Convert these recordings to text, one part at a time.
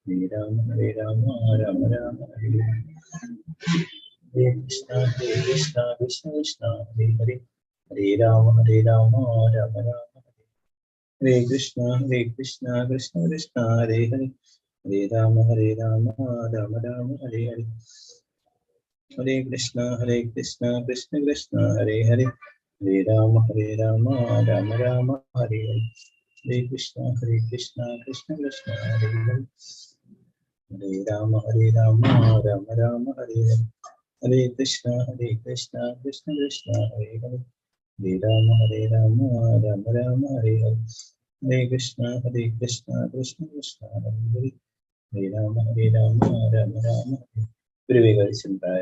Hare Rama, Rama Rama, Hare Krishna, Krishna Krishna, Hare Hare, Hare Rama, Rama Rama, Hare Krishna, Krishna Krishna, Hare Hare, Hare Rama, Rama Rama, Hare Hare, Hare Krishna, Krishna Krishna, Hare Hare, Hare Rama, Rama Rama, Hare Hare, Hare Krishna, Krishna Krishna, Hare Hare, Hare Rama, Rama Rama, Hare Hare, Hare Krishna, Krishna Krishna, Hare Hare, Hare Rama, Rama Rama, Hare Hare, Hare Krishna, Krishna Krishna, Hare Hare, Hare Rama, Rama Rama, Hare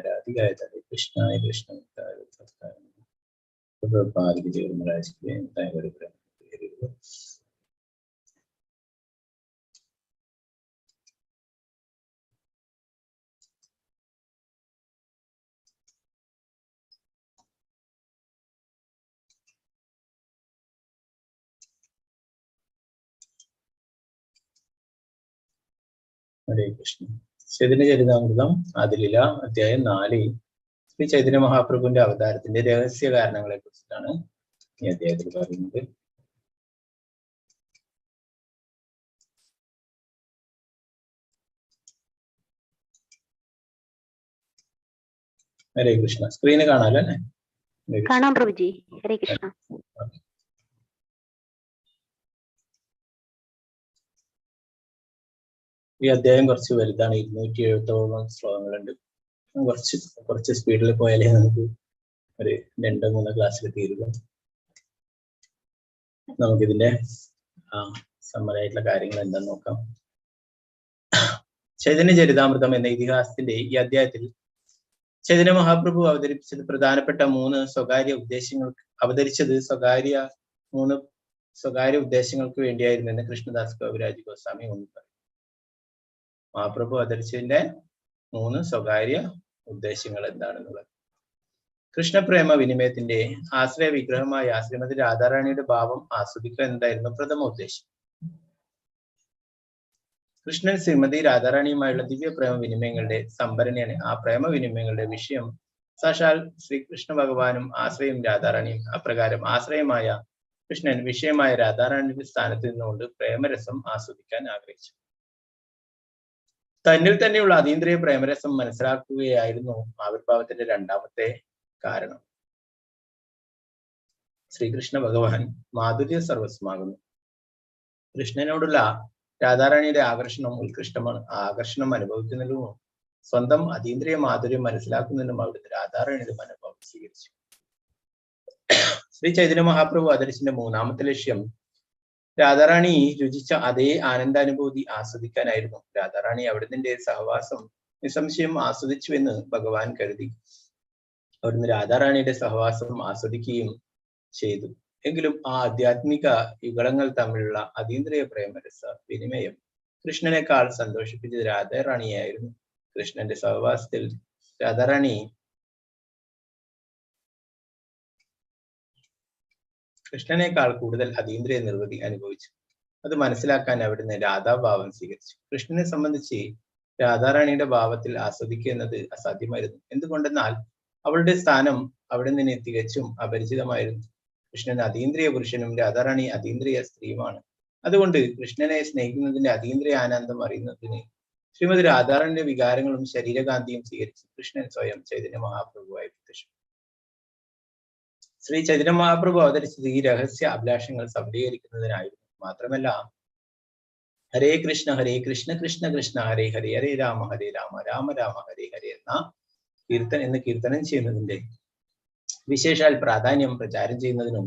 Hare, Krishna Krishna, Prabhupada Ji Maharaj ki jai, Hare Krishna. Hare Krishna. Chaitanya Charitamritam, Adi-Lila, Adhyayam 4. Sri Chaitanya Mahaprabhuവിന്റെ അവതാരത്തിന്റെ രഹസ്യ കാരണങ്ങളെ കുറിച്ചിട്ടാണ് ഈ അധ്യായത്തിൽ പറയുന്നത്. ഹരേ Krishna. Screen കാണാലോ അല്ലേ? കാണാം പ്രഭുജി. ഹരേ കൃഷ്ണ. ഈ അധ്യായം കുറച്ച് വലുതാണ്. 270 ശ്ലോകങ്ങളുണ്ട്. കുറച്ച് സ്പീഡിൽ പോയാലേ നമുക്ക് ഒരു 2-3 ക്ലാസ്സിൽ തീരുക. നമുക്കിതിന്റെ സമ്മറി ആയിട്ടുള്ള കാര്യങ്ങൾ എന്താന്ന് നോക്കാം. ചൈതന്യ ചരിതാമൃതം എന്ന ഇതിഹാസത്തിന്റെ ഈ അധ്യായത്തിൽ ചൈതന്യ മഹാപ്രഭു അവതരിപ്പിച്ചത് പ്രധാനപ്പെട്ട 3 സ്വകാര്യ ഉദ്ദേശങ്ങൾക്ക് വേണ്ടിയായിരുന്നെന്ന് കൃഷ്ണദാസ് കവിരാജ് ഗോസ്വാമി ഒന്ന് പറയും. മഹാപ്രഭു അവതരിച്ചതിന്റെ 3 സ്വകാര്യ ഉദ്ദേശങ്ങൾ എന്താണെന്നുള്ളത്. കൃഷ്ണപ്രേമ വിനിമയത്തിന്റെ ആശ്രയ വിഗ്രഹമായ ശ്രീമതി രാധാറാണിയുടെ ഭാവം ആസ്വദിക്കുക എന്നതായിരുന്നു പ്രഥമ ഉദ്ദേശം. കൃഷ്ണൻ ശ്രീമതി രാധാറാണിയുമായുള്ള ദിവ്യ പ്രേമ വിനിമയങ്ങളുടെ സംഭരണിയാണ്. ആ പ്രേമ വിനിമയങ്ങളുടെ വിഷയം സാക്ഷാൽ ശ്രീകൃഷ്ണ ഭഗവാനും ആശ്രയം രാധാറാണിയും. അപ്രകാരം ആശ്രയമായ കൃഷ്ണൻ വിഷയമായ രാധാറാണിയുടെ സ്ഥാനത്ത് നിന്നുകൊണ്ട് പ്രേമരസം ആസ്വദിക്കാൻ ആഗ്രഹിച്ചു. തന്നിൽ തന്നെയുള്ള അതീന്ദ്രിയ പ്രേമരസം മനസ്സിലാക്കുകയായിരുന്നു ആവിർഭാവത്തിന്റെ 2ാമത്തെ കാരണം. ശ്രീകൃഷ്ണ ഭഗവാൻ മാധുര്യ സർവസ്വമാകുന്നു. കൃഷ്ണനോടുള്ള രാധാറാണിയുടെ ആകർഷണം അനുഭവിക്കുന്നതിലും സ്വന്തം അതീന്ദ്രിയ മാധുര്യം മനസ്സിലാക്കുന്നതിനും അവിടുത്തെ രാധാറാണിയുടെ മനോഭാവം സ്വീകരിച്ചു. ശ്രീ ചൈതന്യ മഹാപ്രഭു അവതരിച്ചതിന്റെ 3ാമത്തെ ലക്ഷ്യം രാധാറാണി രുചിച്ച അതേ ആനന്ദാനുഭൂതി ആസ്വദിക്കാനായിരുന്നു. രാധാറാണി അവിടുത്തെ സഹവാസം നിസ്സംശയം ആസ്വദിച്ചുവെന്ന് ഭഗവാൻ കരുതി. അവിടുന്ന് രാധാറാണിയുടെ സഹവാസം ആസ്വദിക്കുകയും ചെയ്തു. എങ്കിലും ആ ആധ്യാത്മിക യുഗളങ്ങൾ തമ്മിലുള്ള അതീന്ദ്രിയ പ്രേമരസ വിനിമയം കൃഷ്ണനേക്കാൾ സന്തോഷിപ്പിച്ചത് രാധാറാണിയായിരുന്നു. കൃഷ്ണന്റെ സഹവാസത്തിൽ രാധാറാണി കൃഷ്ണനേക്കാൾ കൂടുതൽ അതീന്ദ്രിയ നിർവൃതി അനുഭവിച്ചു. അത് മനസ്സിലാക്കാൻ അവിടുന്ന് രാധാഭാവം സ്വീകരിച്ചു. കൃഷ്ണനെ സംബന്ധിച്ച് രാധാറാണിയുടെ ഭാവത്തിൽ ആസ്വദിക്കുക എന്നത് അസാധ്യമായിരുന്നു. എന്തുകൊണ്ടെന്നാൽ അവളുടെ സ്ഥാനം അവിടെ നിന്ന് തികച്ചും അപരിചിതമായിരുന്നു. കൃഷ്ണൻ അതീന്ദ്രിയ പുരുഷനും രാധാറാണി അതീന്ദ്രിയ സ്ത്രീയുമാണ്. അതുകൊണ്ട് കൃഷ്ണനെ സ്നേഹിക്കുന്നതിന്റെ അതീന്ദ്രിയ ആനന്ദം അറിയുന്നതിന് ശ്രീമതി രാധാറാണിയുടെ വികാരങ്ങളും ശരീരകാന്തിയും സ്വീകരിച്ച് കൃഷ്ണൻ സ്വയം ചൈതന്യ മഹാപ്രഭുവായി പ്രത്യക്ഷപ്പെട്ടു. ശ്രീ ചൈതന്യ മഹാപ്രഭു അവതരിച്ചത് ഈ രഹസ്യ അഭിലാഷങ്ങൾ സഫലീകരിക്കുന്നതിനായിരുന്നു. മാത്രമല്ല ഹരേ കൃഷ്ണ കൃഷ്ണ കൃഷ്ണ ഹരേ ഹരേ, ഹരേ രാമ രാമ രാമ ഹരേ ഹരേ എന്ന കീർത്തനം ചെയ്യുന്നതിന്റെ വിശേഷാൽ പ്രാധാന്യം പ്രചാരം ചെയ്യുന്നതിനും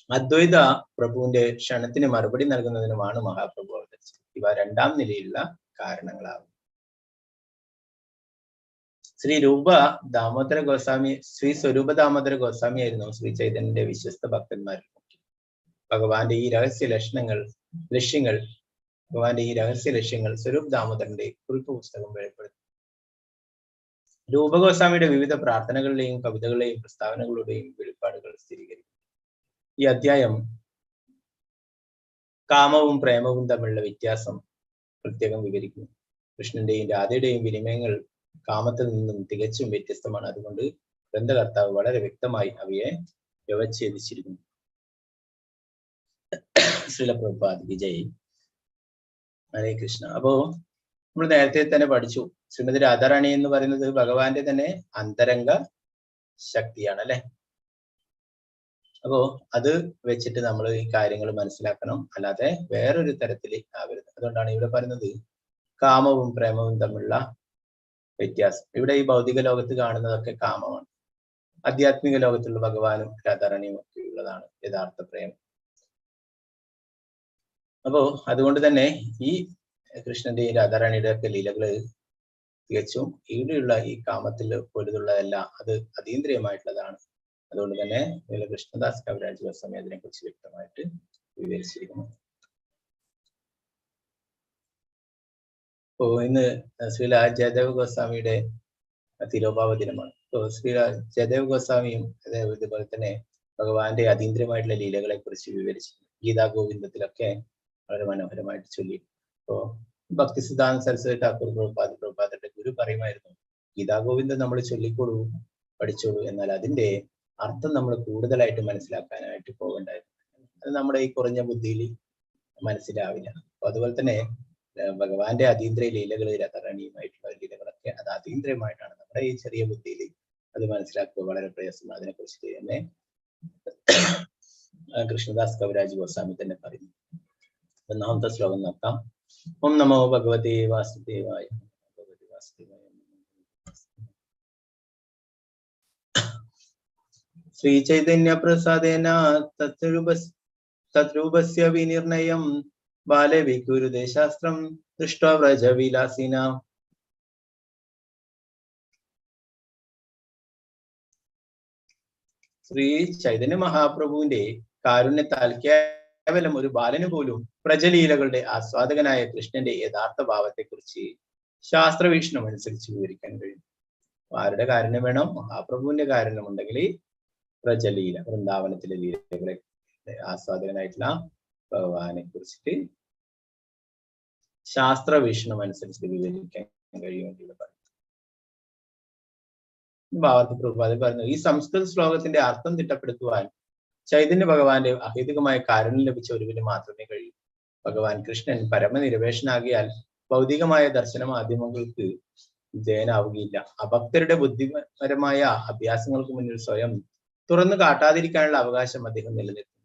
അദ്വൈത പ്രഭുവിന്റെ ക്ഷണത്തിന് മറുപടി നൽകുന്നതിനുമാണ് മഹാപ്രഭു അവതരിച്ചത്. ഇവ 2ാം നിലയിലുള്ള കാരണങ്ങളാകും. ശ്രീ സ്വരൂപ ദാമോദര ഗോസ്വാമി ആയിരുന്നു ശ്രീ ചൈതന്യന്റെ വിശ്വസ്ത ഭക്തന്മാരിൽ മുഖ്യം. ഭഗവാന്റെ ഈ രഹസ്യ ലക്ഷ്യങ്ങൾ സ്വരൂപ് ദാമോദരന്റെ കുറിപ്പ് പുസ്തകം വെളിപ്പെടുത്തി. രൂപഗോസ്വാമിയുടെ വിവിധ പ്രാർത്ഥനകളുടെയും കവിതകളുടെയും പ്രസ്താവനകളുടെയും വെളിപ്പാടുകൾ സ്ഥിരീകരിക്കും. ഈ അധ്യായം കാമവും പ്രേമവും തമ്മിലുള്ള വ്യത്യാസം പ്രത്യേകം വിവരിക്കുന്നു. കൃഷ്ണന്റെയും രാധയുടെയും വിനിമയങ്ങൾ കാമത്തിൽ നിന്നും തികച്ചും വ്യത്യസ്തമാണ്. അതുകൊണ്ട് ഗ്രന്ഥകർത്താവ് വളരെ വ്യക്തമായി അവയെ വ്യവച്ഛേദിച്ചിരിക്കുന്നു. ശ്രീല പ്രഭുപാദ് വിജയ്. ഹരേ കൃഷ്ണ. അപ്പോ നമ്മൾ നേരത്തെ തന്നെ പഠിച്ചു, ശ്രീമതി രാധാറാണി എന്ന് പറയുന്നത് ഭഗവാന്റെ തന്നെ അന്തരംഗ ശക്തിയാണ് അല്ലെ. അപ്പോ അത് വെച്ചിട്ട് നമ്മൾ ഈ കാര്യങ്ങൾ മനസ്സിലാക്കണം, അല്ലാതെ വേറൊരു തരത്തിൽ ആവരുത്. അതുകൊണ്ടാണ് ഇവിടെ പറയുന്നത് കാമവും പ്രേമവും തമ്മിലുള്ള വ്യത്യാസം. ഇവിടെ ഈ ഭൗതിക ലോകത്ത് കാണുന്നതൊക്കെ കാമമാണ്. ആധ്യാത്മിക ലോകത്തുള്ള ഭഗവാനും രാധാറാണിയും ഒക്കെ ഉള്ളതാണ് യഥാർത്ഥ പ്രേമം. അപ്പോ അതുകൊണ്ട് തന്നെ ഈ കൃഷ്ണന്റെയും രാധാറാണിയുടെ ഒക്കെ ലീലകള് തികച്ചും ഇവിടെയുള്ള ഈ കാമത്തിൽ പോലുള്ളതല്ല, അത് അതീന്ദ്രിയമായിട്ടുള്ളതാണ്. അതുകൊണ്ട് തന്നെ കൃഷ്ണദാസ് കവിരാജ് ഗോസ്വാമി അതിനെ കുറിച്ച് വ്യക്തമായിട്ട് വിവരിച്ചിരിക്കുന്നു. ഇന്ന് ശ്രീല ജയദേവ് ഗോസ്വാമിയുടെ തിരോഭാവ ദിനമാണ്. ശ്രീല ജയദേവ് ഗോസ്വാമിയും ഇതുപോലെ തന്നെ ഭഗവാന്റെ അതീന്ദ്രിയമായിട്ടുള്ള ലീലകളെ കുറിച്ച് വിവരിച്ചു. ഗീതാ ഗോവിന്ദത്തിലൊക്കെ വളരെ മനോഹരമായിട്ട് ചൊല്ലി. ഭക്തി സിദ്ധാന്ത സരസ്വതി ഠാക്കൂർ പ്രഭുപാദരുടെ ഗുരു പറയുമായിരുന്നു, ഗീതാ ഗോവിന്ദം നമ്മൾ ചൊല്ലിക്കോളൂ, പഠിച്ചോളൂ, എന്നാൽ അതിന്റെ അർത്ഥം നമ്മൾ കൂടുതലായിട്ട് മനസ്സിലാക്കാനായിട്ട് പോകണ്ടായിരുന്നു. അത് നമ്മുടെ ഈ കുറഞ്ഞ ബുദ്ധിയിൽ മനസ്സിലാവില്ല. അപ്പൊ അതുപോലെ തന്നെ ഭഗവാന്റെ അതീന്ദ്രിയ ലീലകൾ, രാധാറാണിയുമായിട്ടുള്ള ലീലകളൊക്കെ അത് അതീന്ദ്രിയമായിട്ടാണ്. നമ്മുടെ ഈ ചെറിയ ബുദ്ധിയിൽ അത് മനസ്സിലാക്കുക വളരെ പ്രയാസമാണ്. അതിനെ കുറിച്ച് തന്നെ കൃഷ്ണദാസ് കവിരാജ് ഗോസ്വാമി തന്നെ പറയുന്നു. ഒന്നാമത്തെ ശ്ലോകം നോക്കാം. ഓം നമോ ഭഗവതേ വാസുദേവായ. ഭഗവതി വാസുദേവായ. ശ്രീ ചൈതന്യ പ്രസാദേന തദ്രൂപസ്യ വിനിർണയം ബാലവികുരുദേശാസ്ത്രം ദൃഷ്ട്വാ വ്രജവിലാസിന. ശ്രീ ചൈതന്യ മഹാപ്രഭുവിന്റെ കാരുണ്യത്താൽ കേവലം ഒരു ബാലന് പോലും പ്രജലീലകളുടെ ആസ്വാദകനായ കൃഷ്ണന്റെ യഥാർത്ഥ ഭാവത്തെക്കുറിച്ച് ശാസ്ത്രവീക്ഷണം അനുസരിച്ച് വിവരിക്കാൻ കഴിയും. ആരുടെ കാരുണ്യം വേണം? മഹാപ്രഭുവിന്റെ കാരുണ്യം ഉണ്ടെങ്കിൽ പ്രജലീല, വൃന്ദാവനത്തിലെ ലീലകളെ ആസ്വാദകനായിട്ടുള്ള ഭഗവാനെ കുറിച്ചിട്ട് ശാസ്ത്രവീക്ഷണം അനുസരിച്ച് വിവരിക്കാൻ കഴിയുമെന്ന് പറയും. ഭാവത്തിൽ പ്രഭുപാദൻ പറഞ്ഞു, ഈ സംസ്കൃത ശ്ലോകത്തിന്റെ അർത്ഥം തിട്ടപ്പെടുത്തുവാൻ ചൈതന്യ ഭഗവാന്റെ അഹേതുകമായ കാരുണ്യം ലഭിച്ച ഒരുവിന് മാത്രമേ കഴിയൂ. ഭഗവാൻ കൃഷ്ണൻ പരമനിരപേക്ഷനാകിയാൽ ഭൗതികമായ ദർശന മാധ്യമങ്ങൾക്ക് വിധേയനാവുകയില്ല. അഭക്തരുടെ ബുദ്ധിപരമായ അഭ്യാസങ്ങൾക്ക് മുന്നിൽ സ്വയം തുറന്നു കാട്ടാതിരിക്കാനുള്ള അവകാശം അദ്ദേഹം നിലനിർത്തുന്നു.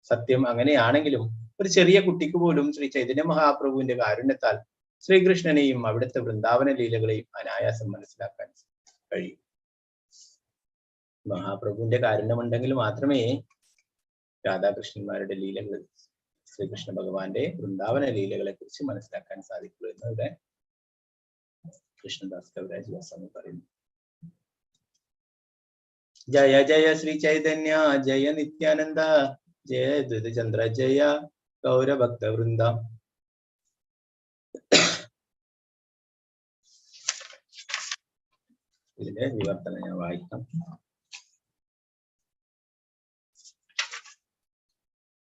സത്യം അങ്ങനെയാണെങ്കിലും ഒരു ചെറിയ കുട്ടിക്ക് പോലും ശ്രീ ചൈതന്യ മഹാപ്രഭുവിന്റെ കാരുണ്യത്താൽ ശ്രീകൃഷ്ണനെയും അവിടുത്തെ വൃന്ദാവന ലീലകളെയും അനായാസം മനസ്സിലാക്കാൻ കഴിയും. മഹാപ്രഭുവിന്റെ കാരുണ്യമുണ്ടെങ്കിൽ മാത്രമേ രാധാകൃഷ്ണന്മാരുടെ ലീലകൾ, ശ്രീകൃഷ്ണ ഭഗവാന്റെ വൃന്ദാവന ലീലകളെ കുറിച്ച് മനസ്സിലാക്കാൻ സാധിക്കുള്ളൂ എന്നിവിടെ കൃഷ്ണദാസ് കവിരാജ് ഗോസ്വാമി പറയുന്നു. ജയ ജയ ശ്രീ ചൈതന്യ ജയ നിത്യാനന്ദ ജയ ദ്വിതചന്ദ്ര ജയ ഗൗരഭക്ത വൃന്ദ. ഇതിന്റെ വിവർത്തനം ഞാൻ വായിക്കാം.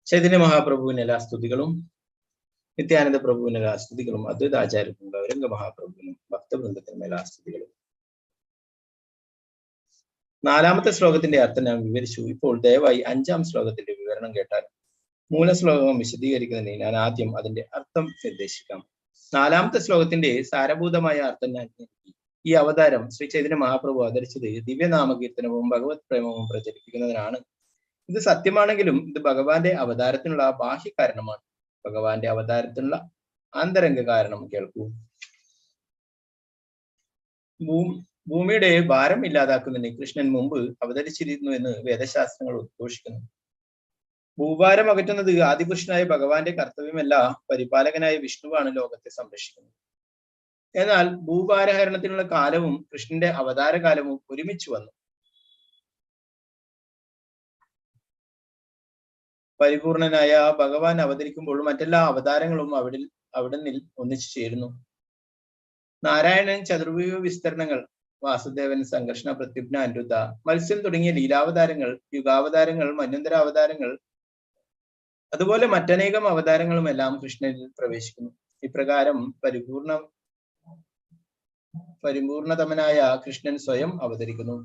ചൈതന്യ മഹാപ്രഭുവിന് എല്ലാ സ്തുതികളും, നിത്യാനന്ദ പ്രഭുവിന് എല്ലാ സ്തുതികളും, അദ്വൈതാചാര്യനും ഗൗരംഗ മഹാപ്രഭുവിനും ഭക്തവൃന്ദത്തിനും എല്ലാ സ്തുതികളും. നാലാമത്തെ ശ്ലോകത്തിന്റെ അർത്ഥം ഞാൻ വിവരിച്ചു. ഇപ്പോൾ ദയവായി 5-ാം ശ്ലോകത്തിന്റെ വിവരണം കേട്ടാൽ. മൂലശ്ലോകം വിശദീകരിക്കുന്നതിന് ഞാൻ ആദ്യം അതിന്റെ അർത്ഥം നിർദ്ദേശിക്കാം. 4-ാമത്തെ ശ്ലോകത്തിന്റെ സാരഭൂതമായ അർത്ഥം ഞാൻ ഈ അവതാരം ശ്രീ ചൈതന്യ മഹാപ്രഭു അവതരിച്ചത് ദിവ്യനാമകീർത്തനവും ഭഗവത് പ്രേമവും പ്രചരിപ്പിക്കുന്നതിനാണ്. ഇത് സത്യമാണെങ്കിലും ഇത് ഭഗവാന്റെ അവതാരത്തിനുള്ള ബാഹ്യ കാരണമാണ്. ഭഗവാന്റെ അവതാരത്തിനുള്ള ആന്തരംഗ കാരണം കേൾക്കൂ. ഭൂമിയുടെ ഭാരം ഇല്ലാതാക്കുന്നതിന് കൃഷ്ണൻ മുമ്പ് അവതരിച്ചിരുന്നു എന്ന് വേദശാസ്ത്രങ്ങൾ ഉദ്ഘോഷിക്കുന്നു. ഭൂഭാരം അകറ്റുന്നത് ആദിപുരുഷനായ ഭഗവാന്റെ കർത്തവ്യമല്ല, പരിപാലകനായ വിഷ്ണുവാണ് ലോകത്തെ സംരക്ഷിക്കുന്നത്. എന്നാൽ ഭൂഭാരഹരണത്തിനുള്ള കാലവും കൃഷ്ണന്റെ അവതാര കാലവും ഒരുമിച്ച് വന്നു. പരിപൂർണനായ ഭഗവാൻ അവതരിക്കുമ്പോൾ മറ്റെല്ലാ അവതാരങ്ങളും അവിടുന്ന് ഒന്നിച്ചു ചേരുന്നു. നാരായണൻ ചതുർവ്യൂഹ വിസ്തരണങ്ങൾ, വാസുദേവൻ, സംഘർഷണ, പ്രത്യുപ്ന, അനിരുദ്ധ, മത്സ്യം തുടങ്ങിയ ലീലാവതാരങ്ങൾ, യുഗാവതാരങ്ങൾ, മന്വന്തര അവതാരങ്ങൾ, അതുപോലെ മറ്റനേകം അവതാരങ്ങളും എല്ലാം കൃഷ്ണനിൽ പ്രവേശിക്കുന്നു. ഇപ്രകാരം പരിപൂർണതമനായ കൃഷ്ണൻ സ്വയം അവതരിക്കുന്നു.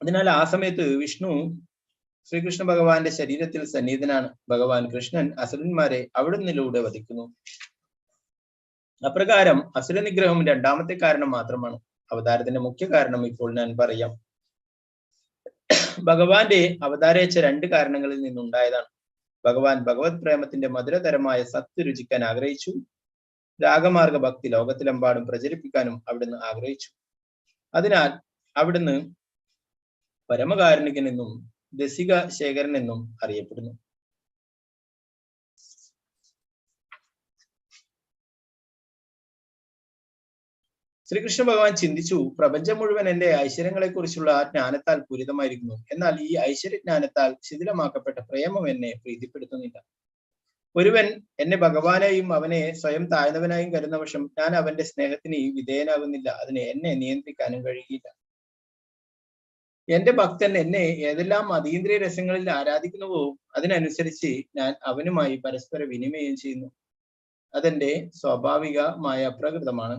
അതിനാൽ ആ സമയത്ത് വിഷ്ണു ശ്രീകൃഷ്ണ ഭഗവാന്റെ ശരീരത്തിൽ സന്നിഹിതനാണ്. ഭഗവാൻ കൃഷ്ണൻ അസുരന്മാരെ അവിടുന്നിലൂടെ വധിക്കുന്നു. അപ്രകാരം അസുര നിഗ്രഹം രണ്ടാമത്തെ കാരണം മാത്രമാണ്. അവതാരത്തിന്റെ മുഖ്യ കാരണം ഇപ്പോൾ ഞാൻ പറയാം. ഭഗവാന്റെ അവതാരേച്ഛ രണ്ട് കാരണങ്ങളിൽ നിന്നുണ്ടായതാണ്. ഭഗവാൻ ഭഗവത് പ്രേമത്തിന്റെ മധുരതരമായ സത്ത് രുചിക്കാൻ ആഗ്രഹിച്ചു. രാഗമാർഗ ഭക്തി ലോകത്തിലെമ്പാടും പ്രചരിപ്പിക്കാനും അവിടുന്ന് ആഗ്രഹിച്ചു. അതിനാൽ അവിടുന്ന് പരമകാരുണികൻ എന്നും ദസിക ശേഖരൻ എന്നും അറിയപ്പെടുന്നു. ശ്രീകൃഷ്ണ ഭഗവാൻ ചിന്തിച്ചു, പ്രപഞ്ചം മുഴുവൻ എന്റെ ഐശ്വര്യങ്ങളെ കുറിച്ചുള്ള ജ്ഞാനത്താൽ പൂരിതമായിരിക്കുന്നു. എന്നാൽ ഈ ഐശ്വര്യജ്ഞാനത്താൽ ശിഥിലമാക്കപ്പെട്ട പ്രേമം എന്നെ പ്രീതിപ്പെടുത്തുന്നില്ല. ഒരുവൻ എന്നെ ഭഗവാനെയും അവനെ സ്വയം താഴ്ന്നവനായും കരുതുന്ന പക്ഷം ഞാൻ അവന്റെ സ്നേഹത്തിന് വിധേയനാകുന്നില്ല. അതിന് എന്നെ നിയന്ത്രിക്കാനും കഴിയില്ല. എന്റെ ഭക്തൻ എന്നെ ഏതെല്ലാം അതീന്ദ്രിയ രസങ്ങളിൽ ആരാധിക്കുന്നുവോ അതിനനുസരിച്ച് ഞാൻ അവനുമായി പരസ്പര വിനിമയം ചെയ്യുന്നു. അതെന്റെ സ്വാഭാവികമായ പ്രകൃതമാണ്.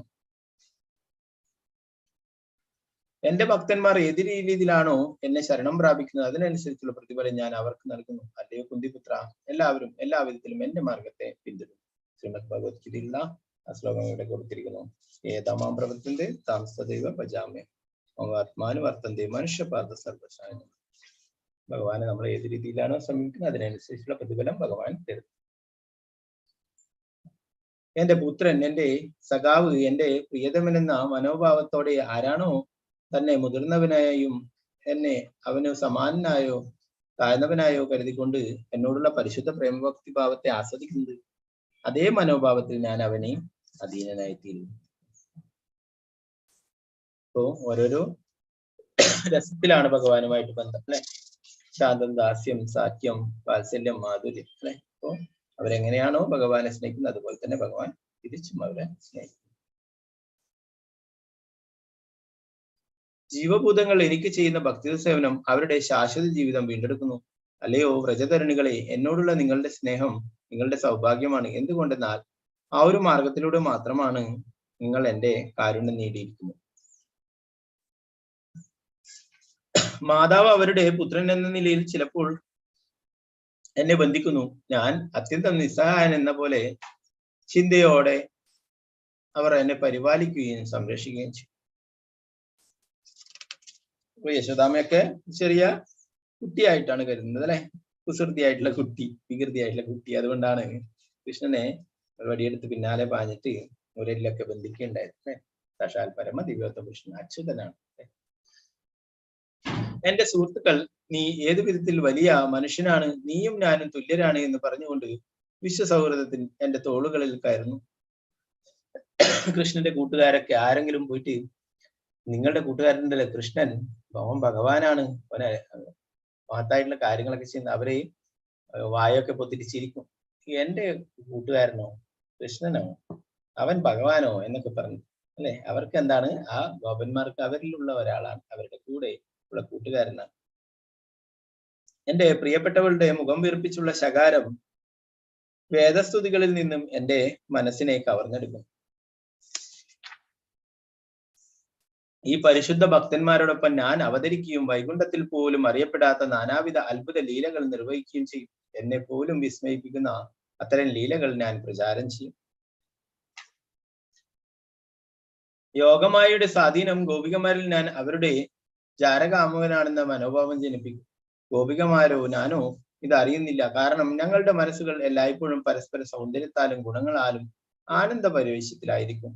എന്റെ ഭക്തന്മാർ ഏത് രീതിയിലാണോ എന്നെ ശരണം പ്രാപിക്കുന്നത് അതിനനുസരിച്ചുള്ള പ്രതിഫലം ഞാൻ അവർക്ക് നൽകുന്നു. അല്ലയോ കുന്തിപുത്ര, എല്ലാവരും എല്ലാ വിധത്തിലും എന്റെ മാർഗത്തെ പിന്തുടരും. ശ്രീമദ് ഭഗവത്ഗീതയിലുള്ള ആ ശ്ലോകം ഇവിടെ കൊടുത്തിരിക്കുന്നു. ഏതാമാം പ്രവർത്തന്റെ താംസദൈവ ഭജാമേ ആത്മാനു വർത്തന്റെ മനുഷ്യപാദ സർവശാനം. ഭഗവാനെ നമ്മൾ ഏത് രീതിയിലാണോ സമീപിക്കുന്നത് അതിനനുസരിച്ചുള്ള പ്രതിഫലം ഭഗവാൻ തരും. എന്റെ പുത്രൻ, എന്റെ സഖാവ്, എന്റെ പ്രിയതമനെന്ന മനോഭാവത്തോടെ ആരാണോ തന്നെ മുതിർന്നവനായും എന്നെ അവന് സമാനനായോ താഴ്ന്നവനായോ കരുതിക്കൊണ്ട് എന്നോടുള്ള പരിശുദ്ധ പ്രേമഭക്തി ഭാവത്തെ ആസ്വദിക്കുന്നത്, അതേ മനോഭാവത്തിൽ ഞാൻ അവനെ അധീനനായിത്തീരുന്നു. അപ്പോ ഓരോരോ രസത്തിലാണ് ഭഗവാനുമായിട്ട് ബന്ധം അല്ലെ. ശാന്തം, ദാസ്യം, സാഖ്യം, വാത്സല്യം, മാധുര്യം അല്ലെ. അപ്പോ അവരെങ്ങനെയാണോ ഭഗവാനെ സ്നേഹിക്കുന്നത് അതുപോലെ തന്നെ ഭഗവാൻ തിരിച്ചും അവരെ സ്നേഹിക്കും. ജീവഭൂതങ്ങൾ എനിക്ക് ചെയ്യുന്ന ഭക്തി സേവനം അവരുടെ ശാശ്വത ജീവിതം വീണ്ടെടുക്കുന്നു. അല്ലയോ വ്രജധരണികളെ, എന്നോടുള്ള നിങ്ങളുടെ സ്നേഹം നിങ്ങളുടെ സൗഭാഗ്യമാണ്. എന്തുകൊണ്ടെന്നാൽ ആ ഒരു മാർഗത്തിലൂടെ മാത്രമാണ് നിങ്ങൾ എന്റെ കാരുണ്യം നേടിയിരിക്കുന്നത്. മാതാവ് അവരുടെ പുത്രൻ എന്ന നിലയിൽ ചിലപ്പോൾ എന്നെ ബന്ധിക്കുന്നു. ഞാൻ അത്യന്തം നിസ്സഹായൻ എന്ന പോലെ ചിന്തയോടെ അവർ എന്നെ പരിപാലിക്കുകയും സംരക്ഷിക്കുകയും ചെയ്യും. യശോദാമയൊക്കെ ചെറിയ കുട്ടിയായിട്ടാണ് കരുതുന്നത് അല്ലെ. കുസൃതിയായിട്ടുള്ള കുട്ടി, വികൃതിയായിട്ടുള്ള കുട്ടി. അതുകൊണ്ടാണ് കൃഷ്ണനെ വടിയെടുത്ത് പിന്നാലെ പാഞ്ഞിട്ട് മുരലിലൊക്കെ ബന്ധിക്കുകയുണ്ടായത് അല്ലെ. സാക്ഷാൽ പരമ ദിവ്യോത്തമ കൃഷ്ണൻ അച്യുതനാണ്. എന്റെ സുഹൃത്തുക്കൾ, നീ ഏതു വിധത്തിൽ വലിയ മനുഷ്യനാണ്, നീയും ഞാനും തുല്യരാണ് എന്ന് പറഞ്ഞുകൊണ്ട് വിശ്വസൗഹൃദത്തിൽ എന്റെ തോളുകളിൽ കയറുന്നു. കൃഷ്ണന്റെ കൂട്ടുകാരൊക്കെ ആരെങ്കിലും പോയിട്ട് നിങ്ങളുടെ കൂട്ടുകാരൻ്റെ കൃഷ്ണൻ അവൻ ഭഗവാനാണ്, അവനെ മഹത്തായിട്ടുള്ള കാര്യങ്ങളൊക്കെ ചെയ്യുന്ന അവരെ വായൊക്കെ പൊത്തിരിച്ചിരിക്കും. എന്റെ കൂട്ടുകാരനോ കൃഷ്ണനോ അവൻ ഭഗവാനോ എന്നൊക്കെ പറഞ്ഞു അല്ലെ. അവർക്ക് എന്താണ്, ആ ഗോപന്മാർക്ക് അവരിലുള്ള ഒരാളാണ്, അവരുടെ കൂടെ ഉള്ള കൂട്ടുകാരനാണ്. എന്റെ പ്രിയപ്പെട്ടവളുടെ മുഖം വീർപ്പിച്ചുള്ള ശകാരം വേദസ്തുതികളിൽ നിന്നും എന്റെ മനസ്സിനെ കവർന്നെടുക്കും. ഈ പരിശുദ്ധ ഭക്തന്മാരോടൊപ്പം ഞാൻ അവതരിക്കുകയും വൈകുണ്ഠത്തിൽ പോലും അറിയപ്പെടാത്ത നാനാവിധ അത്ഭുത ലീലകൾ നിർവഹിക്കുകയും ചെയ്യും. എന്നെ പോലും വിസ്മയിപ്പിക്കുന്ന അത്തരം ലീലകൾ ഞാൻ പ്രചാരം ചെയ്യും. യോഗമായയുടെ സ്വാധീനം ഗോപികമാരിൽ ഞാൻ അവരുടെ ജാരകാമുകനാണെന്ന മനോഭാവം ജനിപ്പിക്കും. ഗോപികമാരോ ഞാനോ ഇത് അറിയുന്നില്ല. കാരണം ഞങ്ങളുടെ മനസ്സുകൾ എല്ലായ്പ്പോഴും പരസ്പര സൗന്ദര്യത്താലും ഗുണങ്ങളാലും ആനന്ദ പരിവേശത്തിലായിരിക്കും.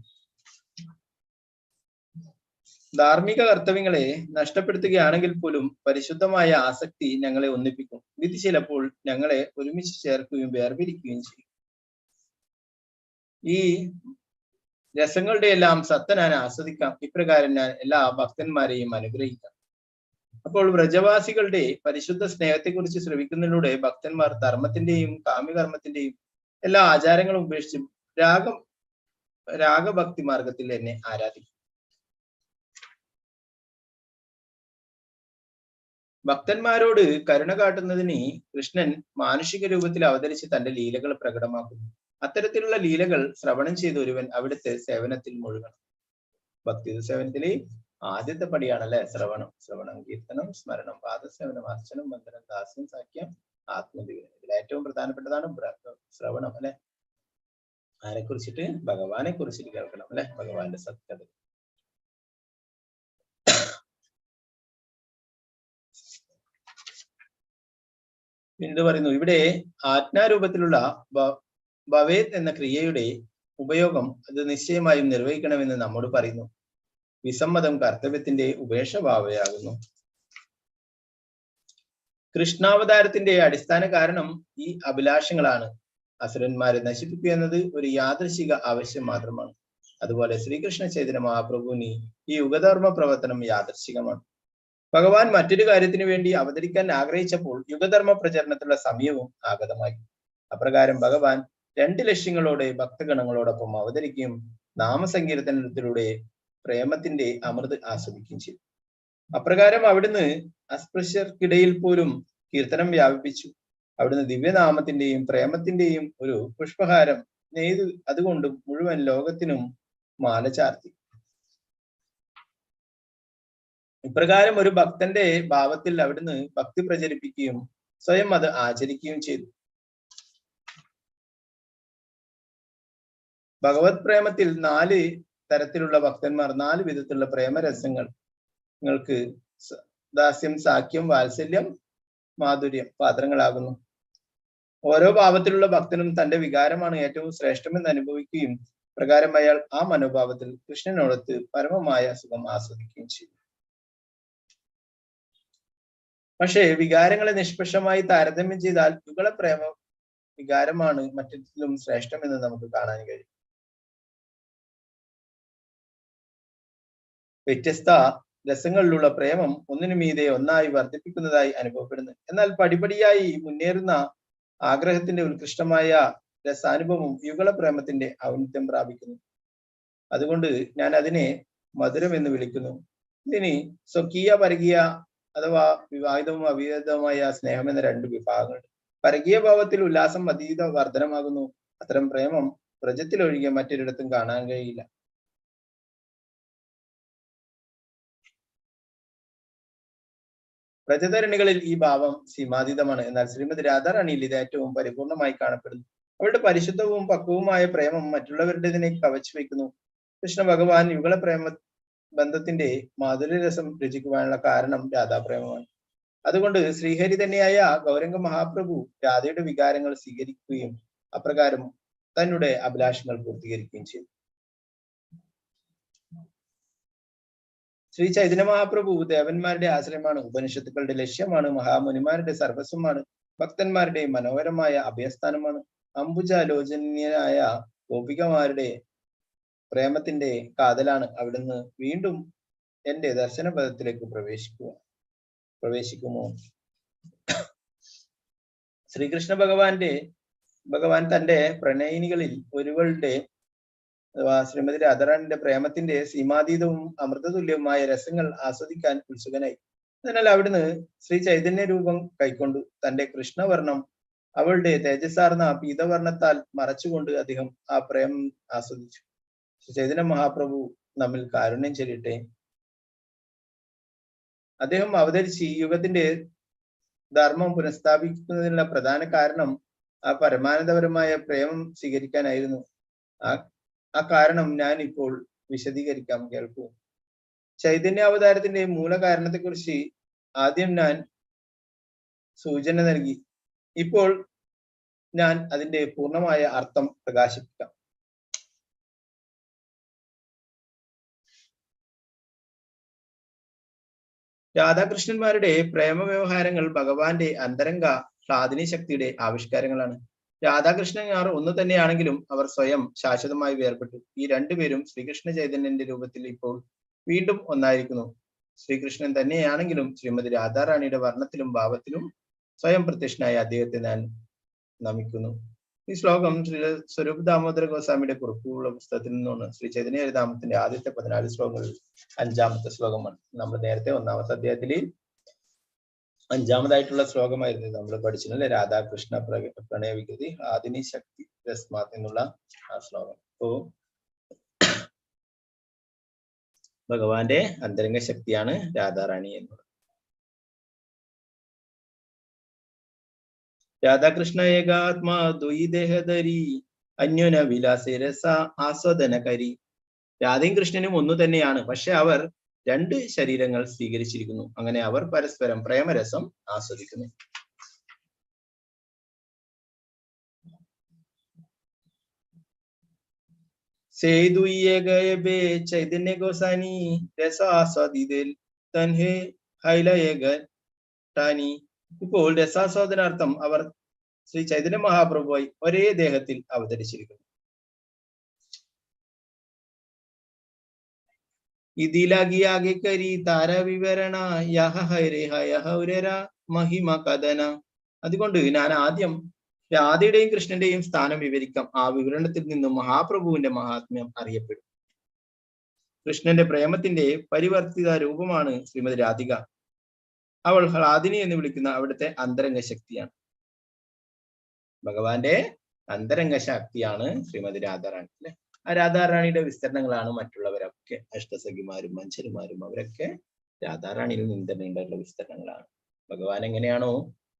ധാർമ്മിക കർത്തവ്യങ്ങളെ നഷ്ടപ്പെടുത്തുകയാണെങ്കിൽ പോലും പരിശുദ്ധമായ ആസക്തി ഞങ്ങളെ ഒന്നിപ്പിക്കും. വിധി ചിലപ്പോൾ ഞങ്ങളെ ഒരുമിച്ച് ചേർക്കുകയും വേർപിരിക്കുകയും ചെയ്യും. ഈ രസങ്ങളുടെ എല്ലാം സത്ത ഞാൻ ആസ്വദിക്കാം. ഇപ്രകാരം ഞാൻ എല്ലാ ഭക്തന്മാരെയും അനുഗ്രഹിക്കാം. അപ്പോൾ വ്രജവാസികളുടെ പരിശുദ്ധ സ്നേഹത്തെക്കുറിച്ച് ശ്രവിക്കുന്നതിലൂടെ ഭക്തന്മാർ ധർമ്മത്തിന്റെയും കാമ്യകർമ്മത്തിന്റെയും എല്ലാ ആചാരങ്ങളും ഉപേക്ഷിച്ച് രാഗഭക്തി മാർഗത്തിൽ എന്നെ ആരാധിക്കും. ഭക്തന്മാരോട് കരുണ കാട്ടുന്നതിന് കൃഷ്ണൻ മാനുഷിക രൂപത്തിൽ അവതരിച്ച് തന്റെ ലീലകൾ പ്രകടമാക്കുന്നു. അത്തരത്തിലുള്ള ലീലകൾ ശ്രവണം ചെയ്ത് ഒരുവൻ അവിടുത്തെ സേവനത്തിൽ മുഴുകണം. ഭക്തി സേവനത്തില് ആദ്യത്തെ പടിയാണ് അല്ലെ ശ്രവണം. ശ്രവണം, കീർത്തനം, സ്മരണം, പാദസേവനം, അർച്ചനം, വന്ദനം, ദാസ്യം, സാഖ്യം, ആത്മനിവേദനം. ഇതിൽ ഏറ്റവും പ്രധാനപ്പെട്ടതാണ് ശ്രവണം അല്ലെ. ആരെ കുറിച്ചിട്ട്? ഭഗവാനെ കുറിച്ചിട്ട് കേൾക്കണം അല്ലെ, ഭഗവാന്റെ സത്യത. പിന്നീട് പറയുന്നു, ഇവിടെ ആജ്ഞാരൂപത്തിലുള്ള ഭവേത് എന്ന ക്രിയയുടെ ഉപയോഗം അത് നിശ്ചയമായും നിർവഹിക്കണമെന്ന് നമ്മോട് പറയുന്നു. വിസമ്മതം കർത്തവ്യത്തിന്റെ ഉപേക്ഷഭാവയാകുന്നു. കൃഷ്ണാവതാരത്തിന്റെ അടിസ്ഥാന കാരണം ഈ അഭിലാഷങ്ങളാണ്. അസുരന്മാരെ നശിപ്പിക്കുക എന്നത് ഒരു യാദൃശിക ആവശ്യം മാത്രമാണ്. അതുപോലെ ശ്രീകൃഷ്ണ ചൈതന്യ മഹാപ്രഭുവിന് ഈ യുഗധർമ്മ പ്രവർത്തനം യാദൃശികമാണ്. ഭഗവാൻ മറ്റൊരു കാര്യത്തിനു വേണ്ടി അവതരിക്കാൻ ആഗ്രഹിച്ചപ്പോൾ യുഗധർമ്മ പ്രചരണത്തിലുള്ള സമയവും ആഗതമായി. അപ്രകാരം ഭഗവാൻ 2 ലക്ഷ്യങ്ങളോടെ ഭക്തഗണങ്ങളോടൊപ്പം അവതരിക്കുകയും നാമസങ്കീർത്തനത്തിലൂടെ പ്രേമത്തിന്റെ അമൃത് ആസ്വദിക്കുകയും ചെയ്തു. അപ്രകാരം അവിടുന്ന് അസ്പൃശ്യർക്കിടയിൽ പോലും കീർത്തനം വ്യാപിപ്പിച്ചു. അവിടുന്ന് ദിവ്യനാമത്തിന്റെയും പ്രേമത്തിന്റെയും ഒരു പുഷ്പഹാരം നെയ്ത് അതുകൊണ്ട് മുഴുവൻ ലോകത്തിനും മാല ചാർത്തി. ഇപ്രകാരം ഒരു ഭക്തന്റെ ഭാവത്തിൽ അവിടുന്ന് ഭക്തി പ്രചരിപ്പിക്കുകയും സ്വയം അത് ആചരിക്കുകയും ചെയ്തു. ഭഗവത് പ്രേമത്തിൽ 4 തരത്തിലുള്ള ഭക്തന്മാർ 4 വിധത്തിലുള്ള പ്രേമരസങ്ങൾക്ക് ദാസ്യം, സാഖ്യം, വാത്സല്യം, മാധുര്യം പാത്രങ്ങളാകുന്നു. ഓരോ ഭാവത്തിലുള്ള ഭക്തനും തന്റെ വികാരമാണ് ഏറ്റവും ശ്രേഷ്ഠമെന്ന് അനുഭവിക്കുകയും പ്രകാരം അയാൾ ആ മനോഭാവത്തിൽ കൃഷ്ണനോടൊത്ത് പരമമായ സുഖം ആസ്വദിക്കുകയും ചെയ്യും. പക്ഷേ വികാരങ്ങളെ നിഷ്പക്ഷമായി താരതമ്യം ചെയ്താൽ യുഗള പ്രേമ വികാരമാണ് മറ്റൊന്നിലും ശ്രേഷ്ഠമെന്ന് നമുക്ക് കാണാൻ കഴിയും. വ്യത്യസ്ത രസങ്ങളിലുള്ള പ്രേമം ഒന്നിനു മീതെ ഒന്നായി വർദ്ധിപ്പിക്കുന്നതായി അനുഭവപ്പെടുന്നു. എന്നാൽ പടിപടിയായി മുന്നേറുന്ന ആഗ്രഹത്തിന്റെ ഉത്കൃഷ്ടമായ രസാനുഭവം യുഗള പ്രേമത്തിന്റെ ഔന്നത്യം പ്രാപിക്കുന്നു. അതുകൊണ്ട് ഞാൻ അതിനെ മധുരം എന്ന് വിളിക്കുന്നു. ഇതിന് സ്വകീയ, പരകീയ അഥവാ വിവാഹിതവും അവിവാഹിതവുമായ സ്നേഹം എന്ന 2 വിഭാഗങ്ങളുണ്ട്. പരകീയ ഭാവത്തിൽ ഉല്ലാസം അതീത വർധനമാകുന്നു. അത്തരം പ്രേമം വ്രജത്തിലൊഴികെ മറ്റൊരിടത്തും കാണാൻ കഴിയില്ല. വ്രജധരണികളിൽ ഈ ഭാവം സീമാതീതമാണ്. എന്നാൽ ശ്രീമതി രാധാറാണിയിൽ ഇത് ഏറ്റവും പരിപൂർണമായി കാണപ്പെടുന്നു. അവളുടെ പരിശുദ്ധവും പക്വവുമായ പ്രേമം മറ്റുള്ളവരുടേതിനെ കവച്ചു വയ്ക്കുന്നു. കൃഷ്ണ ഭഗവാൻ യുഗള പ്രേമ ബന്ധത്തിന്റെ മാധുര്യരസം രുചിക്കുവാനുള്ള കാരണം രാധാപ്രേമമാണ്. അതുകൊണ്ട് ശ്രീഹരി തന്നെയായ ഗൗരംഗ മഹാപ്രഭു രാധയുടെ വികാരങ്ങൾ സ്വീകരിക്കുകയും അപ്രകാരം തന്നുടെ അഭിലാഷങ്ങൾ പൂർത്തീകരിക്കുകയും ചെയ്തു. ശ്രീ ചൈതന്യ മഹാപ്രഭു ദേവന്മാരുടെ ആശ്രയമാണ്, ഉപനിഷത്തുക്കളുടെ ലക്ഷ്യമാണ്, മഹാമുനിമാരുടെ സർവസ്വമാണ്, ഭക്തന്മാരുടെ മനോഹരമായ അഭയസ്ഥാനമാണ്. അംബുജാലോചനീയനായ ഗോപികമാരുടെ പ്രേമത്തിന്റെ കാതലാണ്. അവിടുന്ന് വീണ്ടും എന്റെ ദർശനപഥത്തിലേക്ക് പ്രവേശിക്കുമോ? ശ്രീകൃഷ്ണ ഭഗവാൻ തന്റെ പ്രണയിനികളിൽ ഒരുവളുടെ അഥവാ ശ്രീമതി രാധാറാണിന്റെ പ്രേമത്തിന്റെ സീമാതീതവും അമൃതതുല്യവുമായ രസങ്ങൾ ആസ്വദിക്കാൻ ഉത്സുകനായി. അതിനാൽ അവിടുന്ന് ശ്രീ ചൈതന്യ രൂപം കൈക്കൊണ്ടു. തന്റെ കൃഷ്ണവർണം അവളുടെ തേജസ്സാർന്ന പീതവർണ്ണത്താൽ മറച്ചുകൊണ്ട് അദ്ദേഹം ആ പ്രേമം ആസ്വദിച്ചു. ശ്രീ ചൈതന്യ മഹാപ്രഭു നമ്മിൽ കാരുണ്യം ചൊരിയട്ടെ. അദ്ദേഹം അവതരിച്ച് ഈ യുഗത്തിന്റെ ധർമ്മം പുനഃസ്ഥാപിക്കുന്നതിനുള്ള പ്രധാന കാരണം ആ പരമാനന്ദപരമായ പ്രേമം സ്വീകരിക്കാനായിരുന്നു. ആ കാരണം ഞാൻ ഇപ്പോൾ വിശദീകരിക്കാം, കേൾക്കൂ. ചൈതന്യാവതാരത്തിന്റെ മൂലകാരണത്തെക്കുറിച്ച് ആദ്യം ഞാൻ സൂചന നൽകി. ഇപ്പോൾ ഞാൻ അതിന്റെ പൂർണ്ണമായ അർത്ഥം പ്രകാശിപ്പിക്കാം. രാധാകൃഷ്ണന്മാരുടെ പ്രേമ വ്യവഹാരങ്ങൾ ഭഗവാന്റെ അന്തരംഗ സ്വാധീന ശക്തിയുടെ ആവിഷ്കാരങ്ങളാണ്. രാധാകൃഷ്ണന്മാർ ഒന്നു തന്നെയാണെങ്കിലും അവർ സ്വയം ശാശ്വതമായി വേർപെട്ടു. ഈ 2 പേരും ശ്രീകൃഷ്ണ ചൈതന്യന്റെ രൂപത്തിൽ ഇപ്പോൾ വീണ്ടും ഒന്നായിരിക്കുന്നു. ശ്രീകൃഷ്ണൻ തന്നെയാണെങ്കിലും ശ്രീമതി രാധാറാണിയുടെ വർണ്ണത്തിലും ഭാവത്തിലും സ്വയം പ്രത്യക്ഷനായ അദ്ദേഹത്തെ ഞാൻ നമിക്കുന്നു. ഈ ശ്ലോകം ശ്രീ സ്വരൂപ ദാമോദര ഗോസ്വാമിയുടെ കുറിപ്പുള്ള പുസ്തകത്തിൽ നിന്നാണ്. ശ്രീ ചൈതന്യ ഹരിനാമത്തിന്റെ ആദ്യത്തെ 14 ശ്ലോകങ്ങളിൽ 5-ാമത്തെ ശ്ലോകമാണ്. നമ്മൾ നേരത്തെ 1-ാമത്തെ അധ്യായത്തിൽ അഞ്ചാമതായിട്ടുള്ള ശ്ലോകമായിരുന്നു നമ്മൾ പഠിച്ചില്ലേ, രാധാകൃഷ്ണ പ്രണയ വികൃതി ആദിനി ശക്തി രസ്മാത് എന്നുള്ള ആ ശ്ലോകം. അപ്പോ ഭഗവാന്റെ അന്തരംഗ ശക്തിയാണ് രാധാറാണി എന്നുള്ളത്. രാധാകൃഷ്ണ ഏകാത്മാ ദ്വൈദേഹധരി അന്യോന വിലാസേ രസ ആസ്വാദനകരി. രാധയും കൃഷ്ണനും ഒന്നു തന്നെയാണ്, പക്ഷെ അവർ രണ്ട് ശരീരങ്ങൾ സ്വീകരിച്ചിരിക്കുന്നു. അങ്ങനെ അവർ പരസ്പരം പ്രേമരസം ആസ്വദിക്കുന്നു. ചൈതന്യ ഗോസാനി രസ ആസ്വാദിതൽ തൻഹേ ഹൈലയേഗാനി. ഇപ്പോൾ രസാസ്വാദനാർത്ഥം അവർ ശ്രീ ചൈതന്യ മഹാപ്രഭുവായി ഒരേ ദേഹത്തിൽ അവതരിച്ചിരിക്കുന്നു. ഇതിലാഗിയാകെ കരി താര വിവരണ യഹ ഹൈരേ ഹയഹ ഉരര മഹിമ കഥന. അതുകൊണ്ട് ഞാൻ ആദ്യം രാധയുടെയും കൃഷ്ണന്റെയും സ്ഥാനം വിവരിക്കാം. ആ വിവരണത്തിൽ നിന്നും മഹാപ്രഭുവിന്റെ മഹാത്മ്യം അറിയപ്പെടും. കൃഷ്ണന്റെ പ്രേമത്തിന്റെ പരിവർത്തിത രൂപമാണ് ശ്രീമതി രാധിക. അവൾ ഹ്ലാദിനി എന്ന് വിളിക്കുന്ന അവിടുത്തെ അന്തരംഗ ശക്തിയാണ്. ഭഗവാന്റെ അന്തരംഗ ശക്തിയാണ് ശ്രീമതി രാധാറാണി അല്ലെ. ആ രാധാറാണിയുടെ വിസ്തരണങ്ങളാണ് മറ്റുള്ളവരൊക്കെ, അഷ്ടസഖിമാരും മഞ്ചരിമാരും അവരൊക്കെ രാധാറാണിയിൽ നിന്ന് തന്നെ ഉണ്ടായിട്ടുള്ള വിസ്തരണങ്ങളാണ്. ഭഗവാൻ എങ്ങനെയാണോ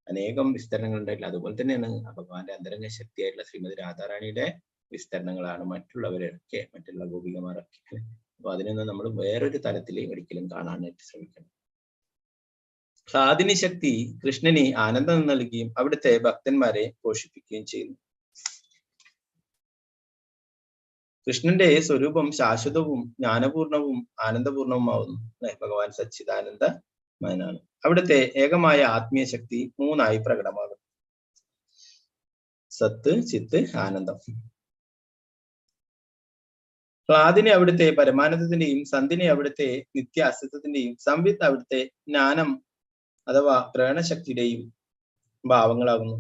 അനേകം വിസ്തരണങ്ങൾ ഉണ്ടായിട്ടില്ല, അതുപോലെ തന്നെയാണ് ഭഗവാന്റെ അന്തരംഗ ശക്തിയായിട്ടുള്ള ശ്രീമതി രാധാറാണിയുടെ വിസ്തരണങ്ങളാണ് മറ്റുള്ളവരൊക്കെ, മറ്റുള്ള ഗോപികമാരൊക്കെ. അപ്പൊ അതിനൊന്നും നമ്മൾ വേറൊരു തലത്തിൽ ഒരിക്കലും കാണാനായിട്ട് ശ്രമിക്കണം. സാധിനി ശക്തി കൃഷ്ണന് ആനന്ദം നൽകുകയും അവിടുത്തെ ഭക്തന്മാരെ പോഷിപ്പിക്കുകയും ചെയ്യുന്നു. കൃഷ്ണന്റെ സ്വരൂപം ശാശ്വതവും ജ്ഞാനപൂർണവും ആനന്ദപൂർണവുമാവുന്നു. ഭഗവാൻ സച്ചിദാനന്ദമയനാണ്. അവിടുത്തെ ഏകമായ ആത്മീയ ശക്തി മൂന്നായി പ്രകടമാകും: സത്ത്, ചിത്ത്, ആനന്ദം. ഹ്ലാദിനെ അവിടുത്തെ പരമാനന്ദത്തിന്റെയും സന്ധിനെ അവിടുത്തെ നിത്യ അസ്തിത്വത്തിന്റെയും സംവിത്ത് അവിടുത്തെ ജ്ഞാനം അഥവാ പ്രേരണശക്തിയുടെയും ഭാവങ്ങളാകുന്നു.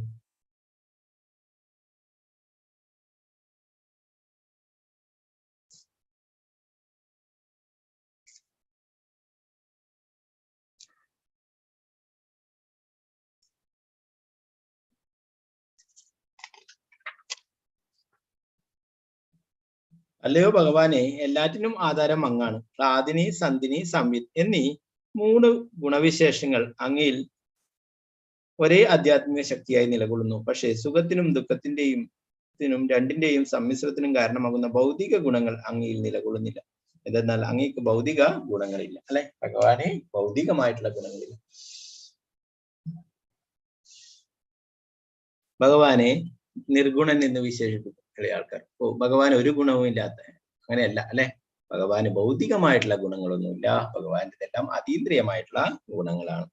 അല്ലയോ ഭഗവാനെ, എല്ലാറ്റിനും ആധാരം അങ്ങാണ്. ഹ്ലാദിനി, സന്ധിനി, സംവിത്ത് എന്നീ മൂന്ന് ഗുണവിശേഷങ്ങൾ അങ്ങയിൽ ഒരേ ആധ്യാത്മിക ശക്തിയായി നിലകൊള്ളുന്നു. പക്ഷേ സുഖത്തിനും ദുഃഖത്തിന്റെയും രണ്ടിന്റെയും സമ്മിശ്രത്തിനും കാരണമാകുന്ന ഭൗതിക ഗുണങ്ങൾ അങ്ങയിൽ നിലകൊള്ളുന്നില്ല. എന്തെന്നാൽ അങ്ങേക്ക് ഭൗതിക ഗുണങ്ങളില്ല അല്ലെ. ഭഗവാനെ ഭൗതികമായിട്ടുള്ള ഗുണങ്ങളില്ല. ഭഗവാനെ നിർഗുണൻ എന്ന് വിശേഷിപ്പിക്കും ചില ആൾക്കാർ. ഭഗവാൻ ഒരു ഗുണവും ഇല്ലാത്ത, അങ്ങനെയല്ല അല്ലെ. ഭഗവാന് ഭൗതികമായിട്ടുള്ള ഗുണങ്ങളൊന്നുമില്ല. ഭഗവാന്റെ ഇതെല്ലാം അതീന്ദ്രിയമായിട്ടുള്ള ഗുണങ്ങളാണ്.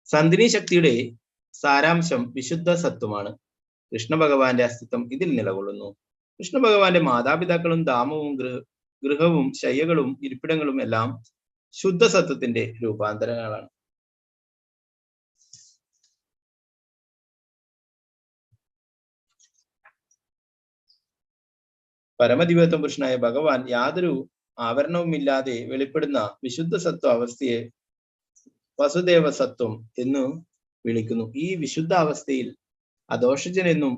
സന്ധിനി ശക്തിയുടെ സാരാംശം വിശുദ്ധ സത്വമാണ്. കൃഷ്ണ ഭഗവാന്റെ അസ്തിത്വം ഇതിൽ നിലകൊള്ളുന്നു. കൃഷ്ണ ഭഗവാന്റെ മാതാപിതാക്കളും ധാമവും ഗൃഹവും ശയ്യകളും ഇരിപ്പിടങ്ങളും എല്ലാം ശുദ്ധ സത്വത്തിന്റെ രൂപാന്തരങ്ങളാണ്. പരമദിവ്യത്വ പുരുഷനായ ഭഗവാൻ യാതൊരു ആവരണവുമില്ലാതെ വെളിപ്പെടുന്ന വിശുദ്ധ സത്വ അവസ്ഥയെ വസുദേവ സത്വം എന്നു വിളിക്കുന്നു. ഈ വിശുദ്ധ അവസ്ഥയിൽ അദോഷജൻ എന്നും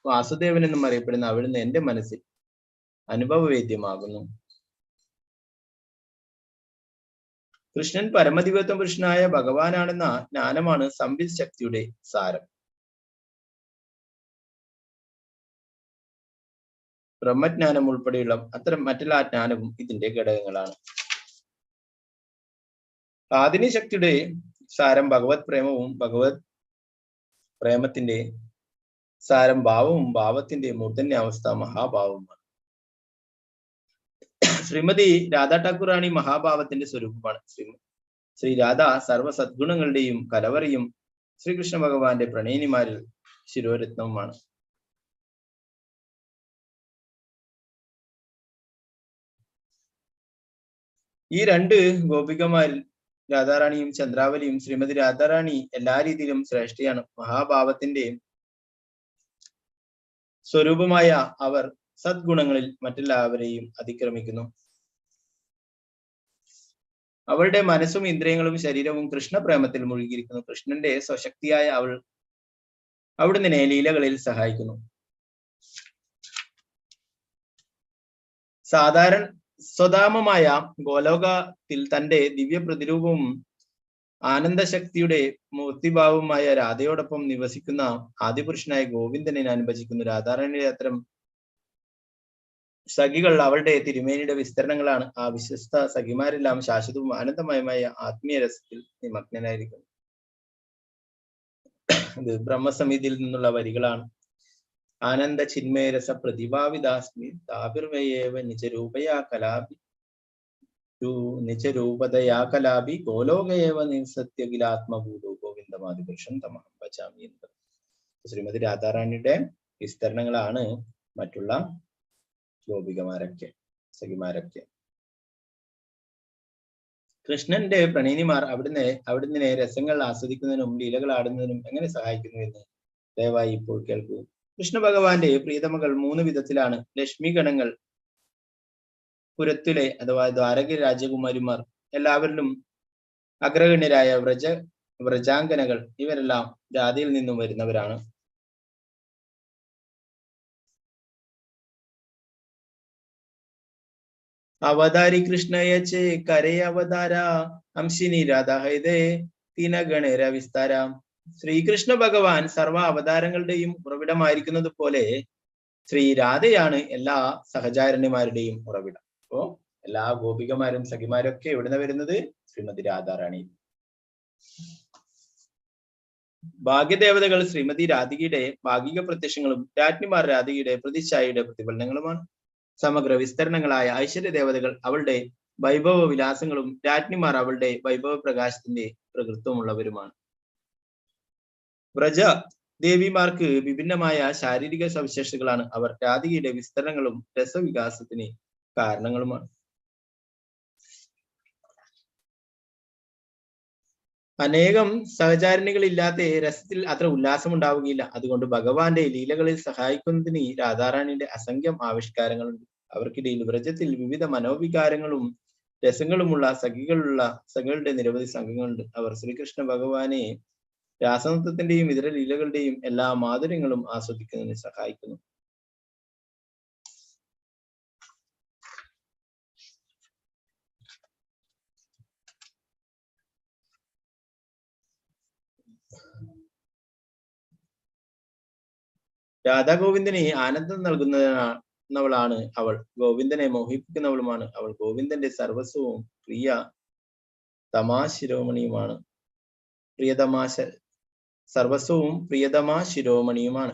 വാസുദേവൻ എന്നും അറിയപ്പെടുന്ന അവിടുന്ന് എന്റെ മനസ്സിൽ അനുഭവവേദ്യമാകുന്നു. കൃഷ്ണൻ പരമദിവ്യത്വ പുരുഷനായ ഭഗവാനാണെന്ന ജ്ഞാനമാണ് സംവിത് ശക്തിയുടെ സാരം. ബ്രഹ്മജ്ഞാനം ഉൾപ്പെടെയുള്ള അത്തരം മറ്റെല്ലാ ജ്ഞാനവും ഇതിന്റെ ഘടകങ്ങളാണ്. ആദിനി ശക്തിയുടെ സാരം ഭഗവത് പ്രേമവും ഭഗവത് പ്രേമത്തിന്റെ സാരം ഭാവവും ഭാവത്തിന്റെ മൂർധന്യാവസ്ഥ മഹാഭാവവുമാണ്. ശ്രീമതി രാധാ ഠാക്കൂറാണി മഹാഭാവത്തിന്റെ സ്വരൂപമാണ്. ശ്രീ രാധ സർവ്വ സദ്ഗുണങ്ങളുടെയും കലവറയും ശ്രീകൃഷ്ണ ഭഗവാന്റെ പ്രണയിനിമാരിൽ ശിരോരത്നവുമാണ്. ഈ രണ്ട് ഗോപികമാരിൽ രാധാറാണിയും ചന്ദ്രാവലിയും ശ്രീമതി രാധാറാണി എല്ലാ രീതിയിലും ശ്രേഷ്ഠയാണ്. മഹാഭാവത്തിന്റെ സ്വരൂപമായ അവർ സദ്ഗുണങ്ങളിൽ മറ്റെല്ലാവരെയും അതിക്രമിക്കുന്നു. അവളുടെ മനസ്സും ഇന്ദ്രിയങ്ങളും ശരീരവും കൃഷ്ണപ്രേമത്തിൽ മുഴുകിയിരിക്കുന്നു. കൃഷ്ണന്റെ സ്വശക്തിയായ അവൾ അവിടുന്ന് ലീലകളിൽ സഹായിക്കുന്നു. സാധാരണ സ്വധാമമായ ഗോലോകത്തിൽ തന്റെ ദിവ്യ പ്രതിരൂപവും ആനന്ദശക്തിയുടെ മൂർത്തിഭാവവുമായ രാധയോടൊപ്പം നിവസിക്കുന്ന ആദിപുരുഷനായ ഗോവിന്ദനെ അനുഭജിക്കുന്നു. രാധാറാണിയുടെ അത്തരം സഖികൾ അവളുടെ തിരുമേനിയുടെ വിസ്തരണങ്ങളാണ്. ആ വിശ്വസ്ത സഖിമാരെല്ലാം ശാശ്വതവും ആനന്ദമയമായ ആത്മീയ രസത്തിൽ നിമഗ്നനായിരിക്കുന്നു. ഇത് ബ്രഹ്മസമിതിയിൽ നിന്നുള്ള വരികളാണ്. ആനന്ദ ചിന്മയരസ പ്രതിഭാവിദാസ്മി താപിർവയേവ നിജരൂപയാ കലാപി നിജരൂപതയാ കലാപി ഗോലോകയേവ നിസത്യഖിലാത്മഭൂതോ ഗോവിന്ദമാദിപുരുഷം തമഹം ഭജാമി എന്ന്. ശ്രീമതി രാധാറാണിയുടെ വിസ്തരണങ്ങളാണ് മറ്റുള്ള ഗോപികമാരൊക്കെ സഖിമാരൊക്കെ. കൃഷ്ണന്റെ പ്രണയിനിമാർ അവിടുന്ന് രസങ്ങൾ ആസ്വദിക്കുന്നതിനും ലീലകൾ ആടുന്നതിനും എങ്ങനെ സഹായിക്കുന്നു എന്ന് ദയവായി ഇപ്പോൾ കേൾക്കൂ. കൃഷ്ണ ഭഗവാന്റെ പ്രീതമകൾ 3 വിധത്തിലാണ്. ലക്ഷ്മി ഗണങ്ങൾ, പുരത്തിലെ അഥവാ ദ്വാരക രാജകുമാരിമാർ, എല്ലാവരിലും അഗ്രഗണ്യരായ വ്രജാംഗനകൾ, ഇവരെല്ലാം ജാതിയിൽ നിന്നും വരുന്നവരാണ്. അവതാരി കൃഷ്ണയച്ചേ കരേ അവതാര അംശിനി രാധാഹൈതേ തീനഗണേര വിസ്താര. ശ്രീകൃഷ്ണ ഭഗവാൻ സർവ അവതാരങ്ങളുടെയും ഉറവിടമായിരിക്കുന്നത് പോലെ ശ്രീരാധയാണ് എല്ലാ സഹചാരന്യമാരുടെയും ഉറവിടം. അപ്പോ എല്ലാ ഗോപികമാരും സഖിമാരും ഒക്കെ എവിടുന്ന വരുന്നത്? ശ്രീമതി രാധാറാണി. ഭാഗ്യദേവതകൾ ശ്രീമതി രാധികയുടെ ഭാഗിക പ്രത്യക്ഷങ്ങളും രാജ്ഞിമാർ രാധികയുടെ പ്രതിച്ഛായയുടെ പ്രതിഫലനങ്ങളുമാണ്. സമഗ്ര വിസ്തരണങ്ങളായ ഐശ്വര്യ ദേവതകൾ അവളുടെ വൈഭവ വിലാസങ്ങളും രാജ്ഞിമാർ അവളുടെ വൈഭവ പ്രകാശത്തിന്റെ പ്രകൃതമുള്ളവരുമാണ്. വ്രജ ദേവിമാർക്ക് വിഭിന്നമായ ശാരീരിക സവിശേഷതകളാണ്. അവർ രാധികയുടെ വിസ്തരണങ്ങളും രസവികാസത്തിന് കാരണങ്ങളുമാണ്. അനേകം സഹചാരിണികളില്ലാത്ത രസത്തിൽ അത്ര ഉല്ലാസം ഉണ്ടാവുകയില്ല. അതുകൊണ്ട് ഭഗവാന്റെ ലീലകളിൽ സഹായിക്കുന്നതിന് രാധാറാണിയുടെ അസംഖ്യം ആവിഷ്കാരങ്ങളുണ്ട്. അവർക്കിടയിൽ വ്രജത്തിൽ വിവിധ മനോവികാരങ്ങളും രസങ്ങളുമുള്ള സഖികളുടെ നിരവധി സംഘങ്ങളുണ്ട്. അവർ ശ്രീകൃഷ്ണ ഭഗവാനെ രാസനൃത്തത്തിന്റെയും ഇതര ലീലകളുടെയും എല്ലാ മാധുര്യങ്ങളും ആസ്വദിക്കുന്നതിന് സഹായിക്കുന്നു. രാധാഗോവിന്ദനെ ആനന്ദം നൽകുന്നവളാണ് അവൾ. ഗോവിന്ദനെ മോഹിപ്പിക്കുന്നവളുമാണ് അവൾ. ഗോവിന്ദന്റെ സർവസ്വവും പ്രിയതമാ ശിരോമണിയുമാണ്.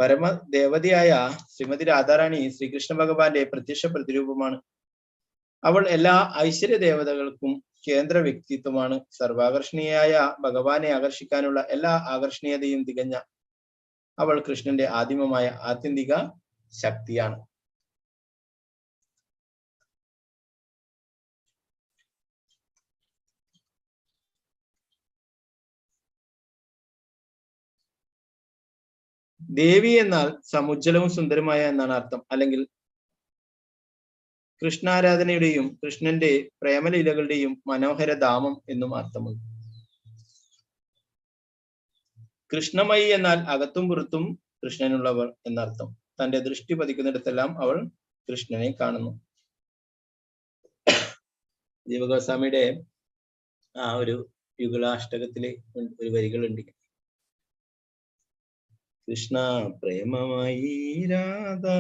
പരമദേവതയായ ശ്രീമതി രാധാറാണി ശ്രീകൃഷ്ണ ഭഗവാന്റെ പ്രത്യക്ഷ പ്രതിരൂപമാണ്. അവൾ എല്ലാ ഐശ്വര്യ ദേവതകൾക്കും കേന്ദ്ര വ്യക്തിത്വമാണ്. സർവാകർഷണീയായ ഭഗവാനെ ആകർഷിക്കാനുള്ള എല്ലാ ആകർഷണീയതയും തികഞ്ഞ അവൾ കൃഷ്ണന്റെ ആദിമമായ ആത്യന്തിക ശക്തിയാണ്. ദേവി എന്നാൽ സമുജ്ജലവും സുന്ദരമായ എന്നാണ് അർത്ഥം. അല്ലെങ്കിൽ കൃഷ്ണാരാധനയുടെയും കൃഷ്ണന്റെ പ്രേമലീലകളുടെയും മനോഹര ധാമം എന്നും അർത്ഥമുണ്ട്. കൃഷ്ണമയി എന്നാൽ അകത്തും പുറത്തും കൃഷ്ണനുള്ളവർ എന്നർത്ഥം. തന്റെ ദൃഷ്ടി പതിക്കുന്നിടത്തെല്ലാം അവൾ കൃഷ്ണനെ കാണുന്നു. ജീവഗോസ്വാമിയുടെ ആ ഒരു യുഗളാഷ്ടകത്തിലെ ഒരു വരികളുണ്ട്. കൃഷ്ണ പ്രേമമയി രാധാ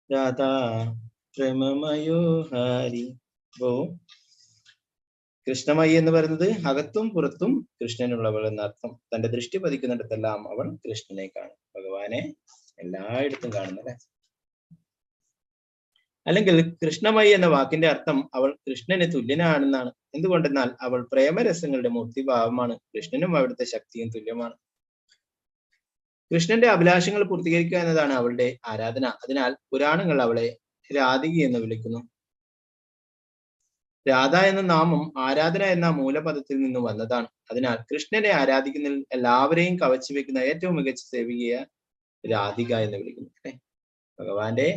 രാധാ പ്രേമമയോ ഹരി. അപ്പോ കൃഷ്ണമയി എന്ന് പറയുന്നത് അകത്തും പുറത്തും കൃഷ്ണനുള്ളവൾ എന്നർത്ഥം. തന്റെ ദൃഷ്ടി പതിക്കുന്നിടത്തെല്ലാം അവൾ കൃഷ്ണനെ കാണും. ഭഗവാനെ എല്ലായിടത്തും കാണുന്നല്ലേ. അല്ലെങ്കിൽ കൃഷ്ണമയി എന്ന വാക്കിന്റെ അർത്ഥം അവൾ കൃഷ്ണന് തുല്യനാണെന്നാണ്. എന്തുകൊണ്ടെന്നാൽ അവൾ പ്രേമരസങ്ങളുടെ മൂർത്തിഭാവമാണ്. കൃഷ്ണനും അവിടുത്തെ ശക്തിയും തുല്യമാണ്. കൃഷ്ണന്റെ അഭിലാഷങ്ങൾ പൂർത്തീകരിക്കുക എന്നതാണ് അവളുടെ ആരാധന. അതിനാൽ പുരാണങ്ങൾ അവളെ രാധിക എന്ന് വിളിക്കുന്നു. രാധ എന്ന നാമം ആരാധന എന്ന മൂലപദത്തിൽ നിന്ന് വന്നതാണ്. അതിനാൽ കൃഷ്ണനെ ആരാധിക്കുന്നതിൽ എല്ലാവരെയും കവച്ചു വെക്കുന്ന ഏറ്റവും മികച്ച സേവികയെ രാധിക എന്ന് വിളിക്കുന്നു. ഭഗവാന്റെ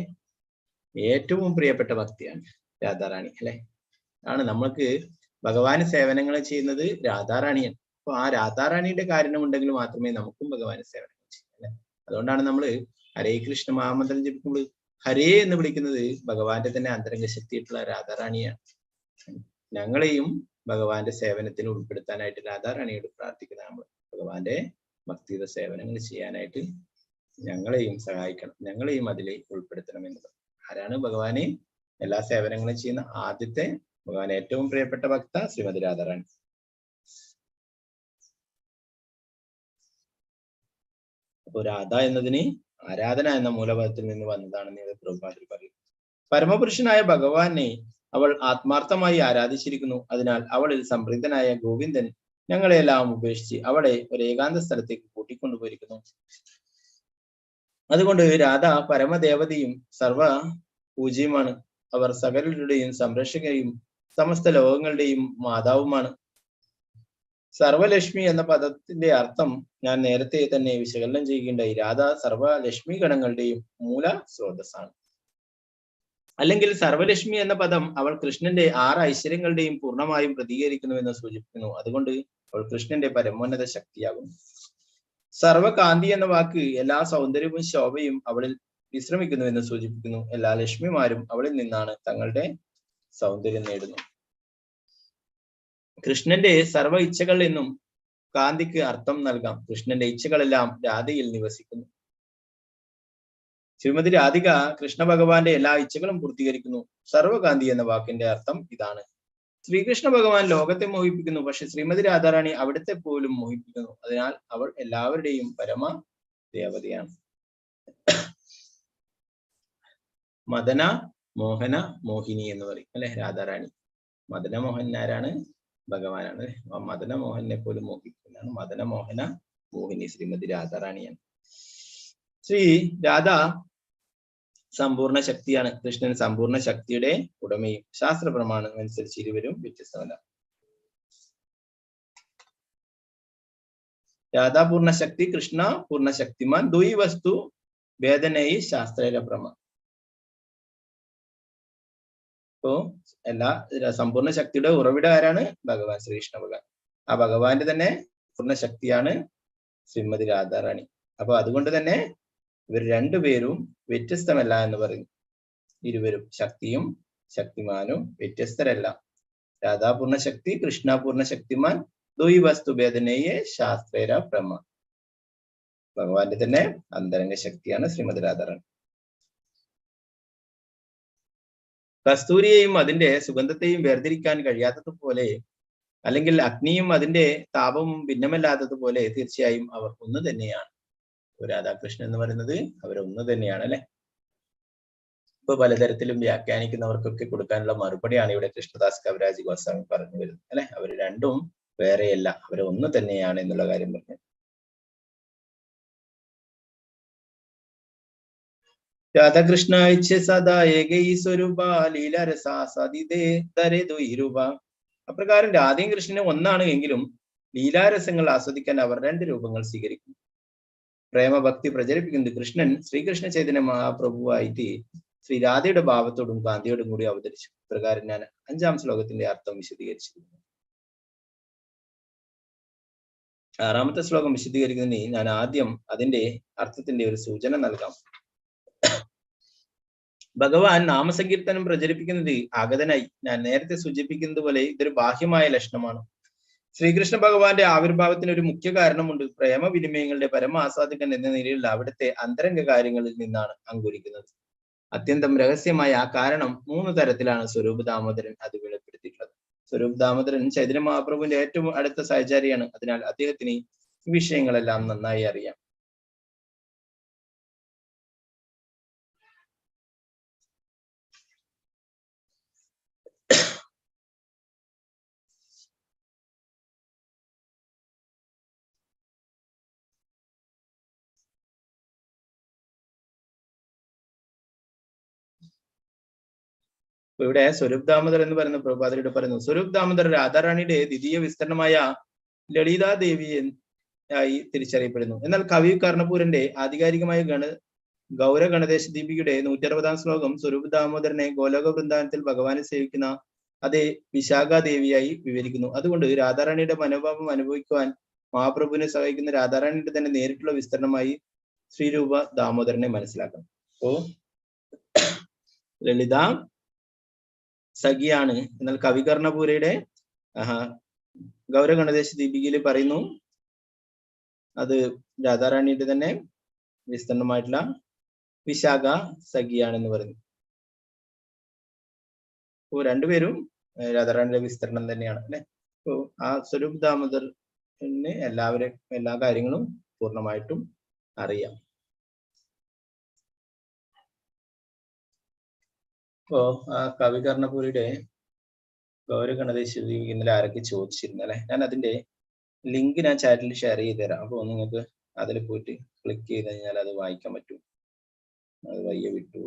ഏറ്റവും പ്രിയപ്പെട്ട ഭക്തിയാണ് രാധാറാണി അല്ലെ. ആണ് നമ്മൾക്ക് ഭഗവാന് സേവനങ്ങൾ ചെയ്യുന്നത് രാധാറാണിയാണ്. അപ്പൊ ആ രാധാറാണിയുടെ കാരണമുണ്ടെങ്കിൽ മാത്രമേ നമുക്കും ഭഗവാന് സേവനങ്ങൾ ചെയ്യാം അല്ലെ. അതുകൊണ്ടാണ് നമ്മൾ ഹരേ കൃഷ്ണ മഹാമന്ത്രം ജപിക്കുമ്പോൾ ഹരേ എന്ന് വിളിക്കുന്നത് ഭഗവാന്റെ തന്നെ അന്തരംഗ ശക്തിയായിട്ടുള്ള രാധാറാണിയാണ്. ഞങ്ങളെയും ഭഗവാന്റെ സേവനത്തിൽ ഉൾപ്പെടുത്താനായിട്ട് രാധാറാണിയോട് പ്രാർത്ഥിക്കുന്ന നമ്മൾ ഭഗവാന്റെ ഭക്തിയുടെ സേവനങ്ങൾ ചെയ്യാനായിട്ട് ഞങ്ങളെയും സഹായിക്കണം, ഞങ്ങളെയും അതിൽ ഉൾപ്പെടുത്തണം എന്നത്. ആരാണ് ഭഗവാനെ എല്ലാ സേവനങ്ങളും ചെയ്യുന്ന ആദ്യത്തെ ഭഗവാൻ ഏറ്റവും പ്രിയപ്പെട്ട ഭക്ത ശ്രീമതി രാധാറാണി. അപ്പൊ രാധ എന്നതിന് ആരാധന എന്ന മൂലപദത്തിൽ നിന്ന് വന്നതാണെന്ന് പ്രഭുപാദർ പറയും. പരമപുരുഷനായ ഭഗവാനെ അവൾ ആത്മാർത്ഥമായി ആരാധിച്ചിരിക്കുന്നു. അതിനാൽ അവളിൽ സംപ്രീതനായ ഗോവിന്ദൻ ഞങ്ങളെല്ലാം ഉപേക്ഷിച്ച് അവളെ ഒരു ഏകാന്ത സ്ഥലത്തേക്ക് കൂട്ടിക്കൊണ്ടുപോയിരിക്കുന്നു. അതുകൊണ്ട് രാധ പരമദേവതയും സർവ പൂജ്യമാണ്. അവർ സകലരുടെയും സംരക്ഷകയും സമസ്ത ലോകങ്ങളുടെയും മാതാവുമാണ്. സർവലക്ഷ്മി എന്ന പദത്തിന്റെ അർത്ഥം ഞാൻ നേരത്തെ തന്നെ വിശകലനം ചെയ്യുകയുണ്ടായി. രാധ സർവലക്ഷ്മി ഗണങ്ങളുടെയും മൂല സ്രോതസ്സാണ്. അല്ലെങ്കിൽ സർവലക്ഷ്മി എന്ന പദം അവൾ കൃഷ്ണന്റെ 6 ഐശ്വര്യങ്ങളുടെയും പൂർണ്ണമായും പ്രതികരിക്കുന്നുവെന്ന് സൂചിപ്പിക്കുന്നു. അതുകൊണ്ട് അവൾ കൃഷ്ണന്റെ പരമോന്നത ശക്തിയാകുന്നു. സർവകാന്തി എന്ന വാക്ക് എല്ലാ സൗന്ദര്യവും ശോഭയും അവളിൽ വിശ്രമിക്കുന്നുവെന്ന് സൂചിപ്പിക്കുന്നു. എല്ലാ ലക്ഷ്മിമാരും അവളിൽ നിന്നാണ് തങ്ങളുടെ സൗന്ദര്യം നേടുന്നു. കൃഷ്ണന്റെ സർവ ഇച്ഛകൾ എന്നും കാന്തിക്ക് അർത്ഥം നൽകാം. കൃഷ്ണന്റെ ഇച്ഛകളെല്ലാം രാധയിൽ നിവസിക്കുന്നു. ശ്രീമതി രാധിക കൃഷ്ണ ഭഗവാന്റെ എല്ലാ ഇച്ഛകളും പൂർത്തീകരിക്കുന്നു. സർവകാന്തി എന്ന വാക്കിന്റെ അർത്ഥം ഇതാണ്. ശ്രീകൃഷ്ണ ഭഗവാൻ ലോകത്തെ മോഹിപ്പിക്കുന്നു, പക്ഷെ ശ്രീമതി രാധാറാണി അവിടുത്തെ പോലും മോഹിപ്പിക്കുന്നു. അതിനാൽ അവൾ എല്ലാവരുടെയും പരമ ദേവതയാണ്. മദന മോഹന മോഹിനി എന്ന് പറയും അല്ലെ രാധാറാണി. മദന മോഹൻ ആരാണ്? ഭഗവാനാണ്. മദന മോഹനെ പോലും മോഹിക്കുന്നതാണ് മദന മോഹന മോഹിനി ശ്രീമതി രാധാറാണിയാണ്. ശ്രീ രാധ സമ്പൂർണ്ണ ശക്തിയാണ്. കൃഷ്ണൻ സമ്പൂർണ്ണ ശക്തിയുടെ ഉടമയും. ശാസ്ത്ര പ്രമാണം അനുസരിച്ച് ഇരുവരും വ്യത്യസ്തമല്ല. രാധ പൂർണ്ണ ശക്തി, കൃഷ്ണ പൂർണ്ണ ശക്തിമാൻ. ദ്വൈ വസ്തു വേദനയി ശാസ്ത്രേര പ്രമ. അപ്പോ എല്ലാ സമ്പൂർണ്ണ ശക്തിയുടെ ഉറവിടം ആരാണ്? ഭഗവാൻ ശ്രീകൃഷ്ണ ഭഗവാൻ. ആ ഭഗവാന്റെ തന്നെ പൂർണ്ണ ശക്തിയാണ് ശ്രീമതി രാധാറാണി. അപ്പൊ അതുകൊണ്ട് തന്നെ ഇവർ രണ്ടുപേരും വ്യത്യസ്തമല്ല എന്ന് പറയുന്നു. ഇരുവരും ശക്തിയും ശക്തിമാനും വ്യത്യസ്തരല്ല. രാധാ പൂർണ്ണ ശക്തി, കൃഷ്ണ പൂർണ്ണ ശക്തിമാൻ. ദ്വൈ വസ്തു ഭേദനയെ ശാസ്ത്രേര പ്രമ. ഭഗവാന്റെ തന്നെ അന്തരംഗ ശക്തിയാണ് ശ്രീമതി രാധാറാണി. കസ്തൂരിയെയും അതിന്റെ സുഗന്ധത്തെയും വേർതിരിക്കാൻ കഴിയാത്തതുപോലെ, അല്ലെങ്കിൽ അഗ്നിയും അതിന്റെ താപവും ഭിന്നമല്ലാത്തതുപോലെ തീർച്ചയായും അവർ ഒന്ന് തന്നെയാണ്. രാധാകൃഷ്ണൻ എന്ന് പറയുന്നത് അവരൊന്ന് തന്നെയാണ് അല്ലെ. ഇപ്പൊ പലതരത്തിലും വ്യാഖ്യാനിക്കുന്നവർക്കൊക്കെ കൊടുക്കാനുള്ള മറുപടിയാണ് ഇവിടെ കൃഷ്ണദാസ് കവിരാജ് ഗോസ്വാമി പറഞ്ഞു വരുന്നത് അല്ലെ. അവർ രണ്ടും വേറെയല്ല, അവര് ഒന്ന് തന്നെയാണ് എന്നുള്ള കാര്യം പറഞ്ഞു. രാധാകൃഷ്ണ സദാ ഏകൈ സ്വരൂപ ലീലാരസ. അപ്രകാരം രാധയും കൃഷ്ണനും ഒന്നാണ് എങ്കിലും ലീലാരസങ്ങൾ ആസ്വദിക്കാൻ അവർ 2 രൂപങ്ങൾ സ്വീകരിക്കുന്നു. പ്രേമഭക്തി പ്രചരിപ്പിക്കുന്നത് കൃഷ്ണൻ ശ്രീകൃഷ്ണ ചൈതന്യ മഹാപ്രഭുവായിട്ട് ശ്രീരാധയുടെ ഭാവത്തോടും കാന്തിയോടും കൂടി അവതരിച്ചു. പ്രകാരം ഞാൻ 5-ാം ശ്ലോകത്തിന്റെ അർത്ഥം വിശദീകരിച്ചിരുന്നു. 6-ാമത്തെ ശ്ലോകം വിശദീകരിക്കുന്നതിന് ഞാൻ ആദ്യം അതിന്റെ അർത്ഥത്തിന്റെ ഒരു സൂചന നൽകാം. ഭഗവാൻ നാമസങ്കീർത്തനം പ്രചരിപ്പിക്കുന്നത് ആഗതനായി. ഞാൻ നേരത്തെ സൂചിപ്പിക്കുന്നത് പോലെ ഇതൊരു ബാഹ്യമായ ലക്ഷണമാണ്. ശ്രീകൃഷ്ണ ഭഗവാന്റെ ആവിർഭാവത്തിന് ഒരു മുഖ്യ കാരണമുണ്ട്. പ്രേമവിനിമയങ്ങളുടെ പരമാസ്വാദകൻ എന്ന നിലയിലുള്ള അവിടുത്തെ അന്തരംഗ കാര്യങ്ങളിൽ നിന്നാണ് അങ്കുരിക്കുന്നത്. അത്യന്തം രഹസ്യമായ ആ കാരണം 3 തരത്തിലാണ് സ്വരൂപ ദാമോദരൻ അത് വെളിപ്പെടുത്തിയിട്ടുള്ളത്. സ്വരൂപ ദാമോദരൻ ചൈതന്യ മഹാപ്രഭുവിന്റെ ഏറ്റവും അടുത്ത സഹചാരിയാണ്. അതിനാൽ അദ്ദേഹത്തിന് ഈ വിഷയങ്ങളെല്ലാം നന്നായി അറിയാം. ഇവിടെ സ്വരൂപ് ദാമോദർ എന്ന് പറയുന്ന പ്രഭുപാദരുടെ പറയുന്നു. സ്വരൂപ് ദാമോദർ രാധാറാണിയുടെ ദ്വിതീയ വിസ്തരണമായ ലളിതാദേവിയായി തിരിച്ചറിയപ്പെടുന്നു. എന്നാൽ കവി കർണപൂരന്റെ ആധികാരികമായ ഗൗര ഗണദേശ ദീപികയുടെ 160 ശ്ലോകം സ്വരൂപ ദാമോദരനെ ഗോലോക വൃന്ദാവനത്തിൽ ഭഗവാനെ സേവിക്കുന്ന അതേ വിശാഖാദേവിയായി വിവരിക്കുന്നു. അതുകൊണ്ട് രാധാറാണിയുടെ മനോഭാവം അനുഭവിക്കുവാൻ മഹാപ്രഭുവിനെ സഹായിക്കുന്ന രാധാറാണിയുടെ തന്നെ നേരിട്ടുള്ള വിസ്തരണമായി ശ്രീരൂപ ദാമോദരനെ മനസ്സിലാക്കണം. അപ്പോ ലളിത സഖിയാണ്. എന്നാൽ കവികർണപൂരയുടെ ഗൗര ഗണദേശ ദീപികയിൽ പറയുന്നു അത് രാധാറാണിയുടെ തന്നെ വിസ്തരണമായിട്ടുള്ള വിശാഖ സഖിയാണെന്ന് പറയുന്നു. അപ്പോ രണ്ടുപേരും രാധാറാണിയുടെ വിസ്തരണം തന്നെയാണ് അല്ലെ. അപ്പോ ആ സ്വരൂപ് ദാമോദരന് എല്ലാ കാര്യങ്ങളും പൂർണ്ണമായിട്ടും അറിയാം. അപ്പോ ആ കവികർണപുരിയുടെ ഗൗര ഗണദേശ ദീപിക ഇന്നലെ ആരൊക്കെ ചോദിച്ചിരുന്നു അല്ലെ. ഞാൻ അതിന്റെ ലിങ്ക് ഞാൻ ചാറ്റിൽ ഷെയർ ചെയ്ത് തരാം. അപ്പോൾ നിങ്ങൾക്ക് അതിൽ പോയിട്ട് ക്ലിക്ക് ചെയ്ത് കഴിഞ്ഞാൽ അത് വായിക്കാൻ പറ്റും. അത് വയ്യ വിട്ടു.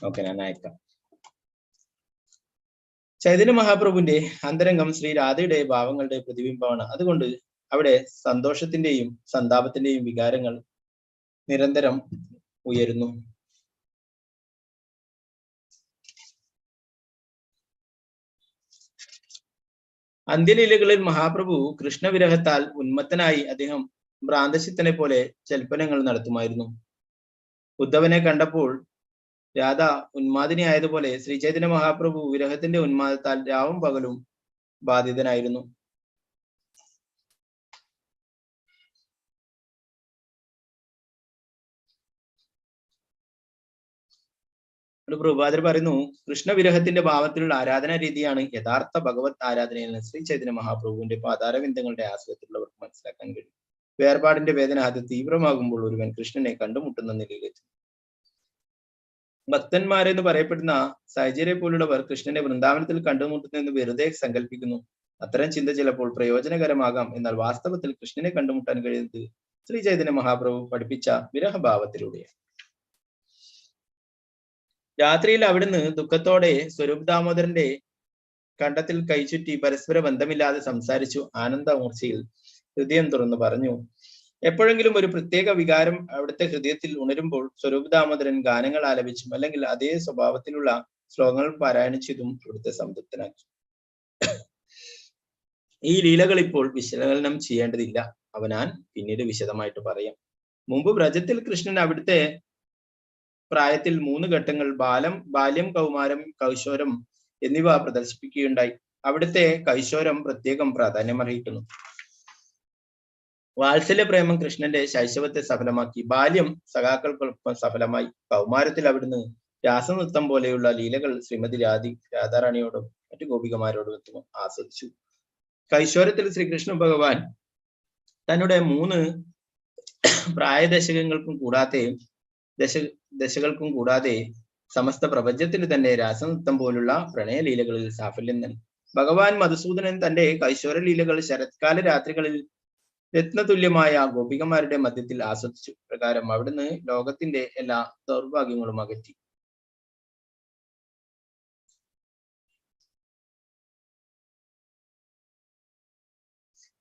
ഓക്കെ, ഞാൻ അയക്കാം. ചൈതന്യ മഹാപ്രഭുവിന്റെ അന്തരംഗം ശ്രീ രാധയുടെ ഭാവങ്ങളുടെ പ്രതിബിംബമാണ്. അതുകൊണ്ട് അവിടെ സന്തോഷത്തിന്റെയും സന്താപത്തിന്റെയും വികാരങ്ങൾ നിരന്തരം ഉയരുന്നു. അന്ത്യലീലകളിൽ മഹാപ്രഭു കൃഷ്ണവിരഹത്താൽ ഉന്മത്തനായി അദ്ദേഹം ഭ്രാന്തചിത്തനെ പോലെ ചൽപ്പനങ്ങൾ നടത്തുമായിരുന്നു. ഉദ്ധവനെ കണ്ടപ്പോൾ രാധ ഉന്മാദിനിയായതുപോലെ ശ്രീ ചൈതന്യ മഹാപ്രഭു വിരഹത്തിന്റെ ഉന്മാദത്താൽ രാവും പകലും ബാധിതനായിരുന്നു. പ്രഭുപാദർ പറയുന്നു, കൃഷ്ണവിരഹത്തിന്റെ ഭാവത്തിലുള്ള ആരാധനാ രീതിയാണ് യഥാർത്ഥ ഭഗവത് ആരാധനയെന്ന് ശ്രീ ചൈതന്യ മഹാപ്രഭുവിന്റെ പാതാരവിന്ദങ്ങളുടെ ആശ്രയത്തിലുള്ളവർക്ക് മനസ്സിലാക്കാൻ കഴിയും. വേർപാടിന്റെ വേദന അത് തീവ്രമാകുമ്പോൾ ഒരുവൻ കൃഷ്ണനെ കണ്ടുമുട്ടുന്ന നിലയിലെത്തി. ഭക്തന്മാരെന്ന് പറയപ്പെടുന്ന സൈജരെ പോലുള്ളവർ കൃഷ്ണനെ വൃന്ദാവനത്തിൽ കണ്ടുമുട്ടുന്നെന്ന് വെറുതെ സങ്കല്പിക്കുന്നു. അത്തരം ചിന്ത ചിലപ്പോൾ പ്രയോജനകരമാകാം. എന്നാൽ വാസ്തവത്തിൽ കൃഷ്ണനെ കണ്ടുമുട്ടാൻ കഴിയുന്നത് ശ്രീ ചൈതന്യ മഹാപ്രഭു പഠിപ്പിച്ച വിരഹഭാവത്തിലൂടെയാണ്. രാത്രിയിൽ അവിടുന്ന് ദുഃഖത്തോടെ സ്വരൂപ് ദാമോദരന്റെ കണ്ടത്തിൽ കൈചുറ്റി പരസ്പര ബന്ധമില്ലാതെ സംസാരിച്ചു. ആനന്ദമൂർച്ചയിൽ ഹൃദയം തുറന്നു പറഞ്ഞു. എപ്പോഴെങ്കിലും ഒരു പ്രത്യേക വികാരം അവിടുത്തെ ഹൃദയത്തിൽ ഉണരുമ്പോൾ സ്വരൂപ് ദാമോദരൻ ഗാനങ്ങൾ ആലപിച്ചും അല്ലെങ്കിൽ അതേ സ്വഭാവത്തിലുള്ള ശ്ലോകങ്ങൾ പാരായണം ചെയ്തും അവിടുത്തെ സംതൃപ്തനാക്കി. ഈ ലീലകൾ ഇപ്പോൾ വിശകലനം ചെയ്യേണ്ടതില്ല. അവ ഞാൻ പിന്നീട് വിശദമായിട്ട് പറയാം. മുമ്പ് വ്രജത്തിൽ കൃഷ്ണൻ അവിടുത്തെ പ്രായത്തിൽ 3 ഘട്ടങ്ങൾ ബാല്യം, കൗമാരം, കൈശോരം എന്നിവ പ്രദർശിപ്പിക്കുകയുണ്ടായി. അവിടുത്തെ കൈശോരം പ്രത്യേകം പ്രാധാന്യം അർഹിക്കുന്നു. വാത്സല്യ പ്രേമം കൃഷ്ണന്റെ ശൈശവത്തെ സഫലമാക്കി. ബാല്യം സഖാക്കൾക്കൊപ്പം സഫലമായി. കൗമാരത്തിൽ അവിടുന്ന് രാസനൃത്തം പോലെയുള്ള ലീലകൾ ശ്രീമതി രാധാറാണിയോടും മറ്റു ഗോപികമാരോടും ആസ്വദിച്ചു. കൈശോരത്തിൽ ശ്രീകൃഷ്ണ ഭഗവാൻ തന്നുടെ 3 ദശകൾക്കും കൂടാതെ സമസ്ത പ്രപഞ്ചത്തിന് തന്നെ രാസനൃത്തം പോലുള്ള പ്രണയലീലകളിൽ സാഫല്യം നൽകി. ഭഗവാൻ മധുസൂദനൻ തന്റെ കൈശോര ലീലകൾ ശരത്കാല രാത്രികളിൽ രത്നതുല്യമായ ഗോപികമാരുടെ മധ്യത്തിൽ ആസ്വദിച്ചു. പ്രകാരം അവിടുന്ന് ലോകത്തിന്റെ എല്ലാ ദൗർഭാഗ്യങ്ങളും അകറ്റി.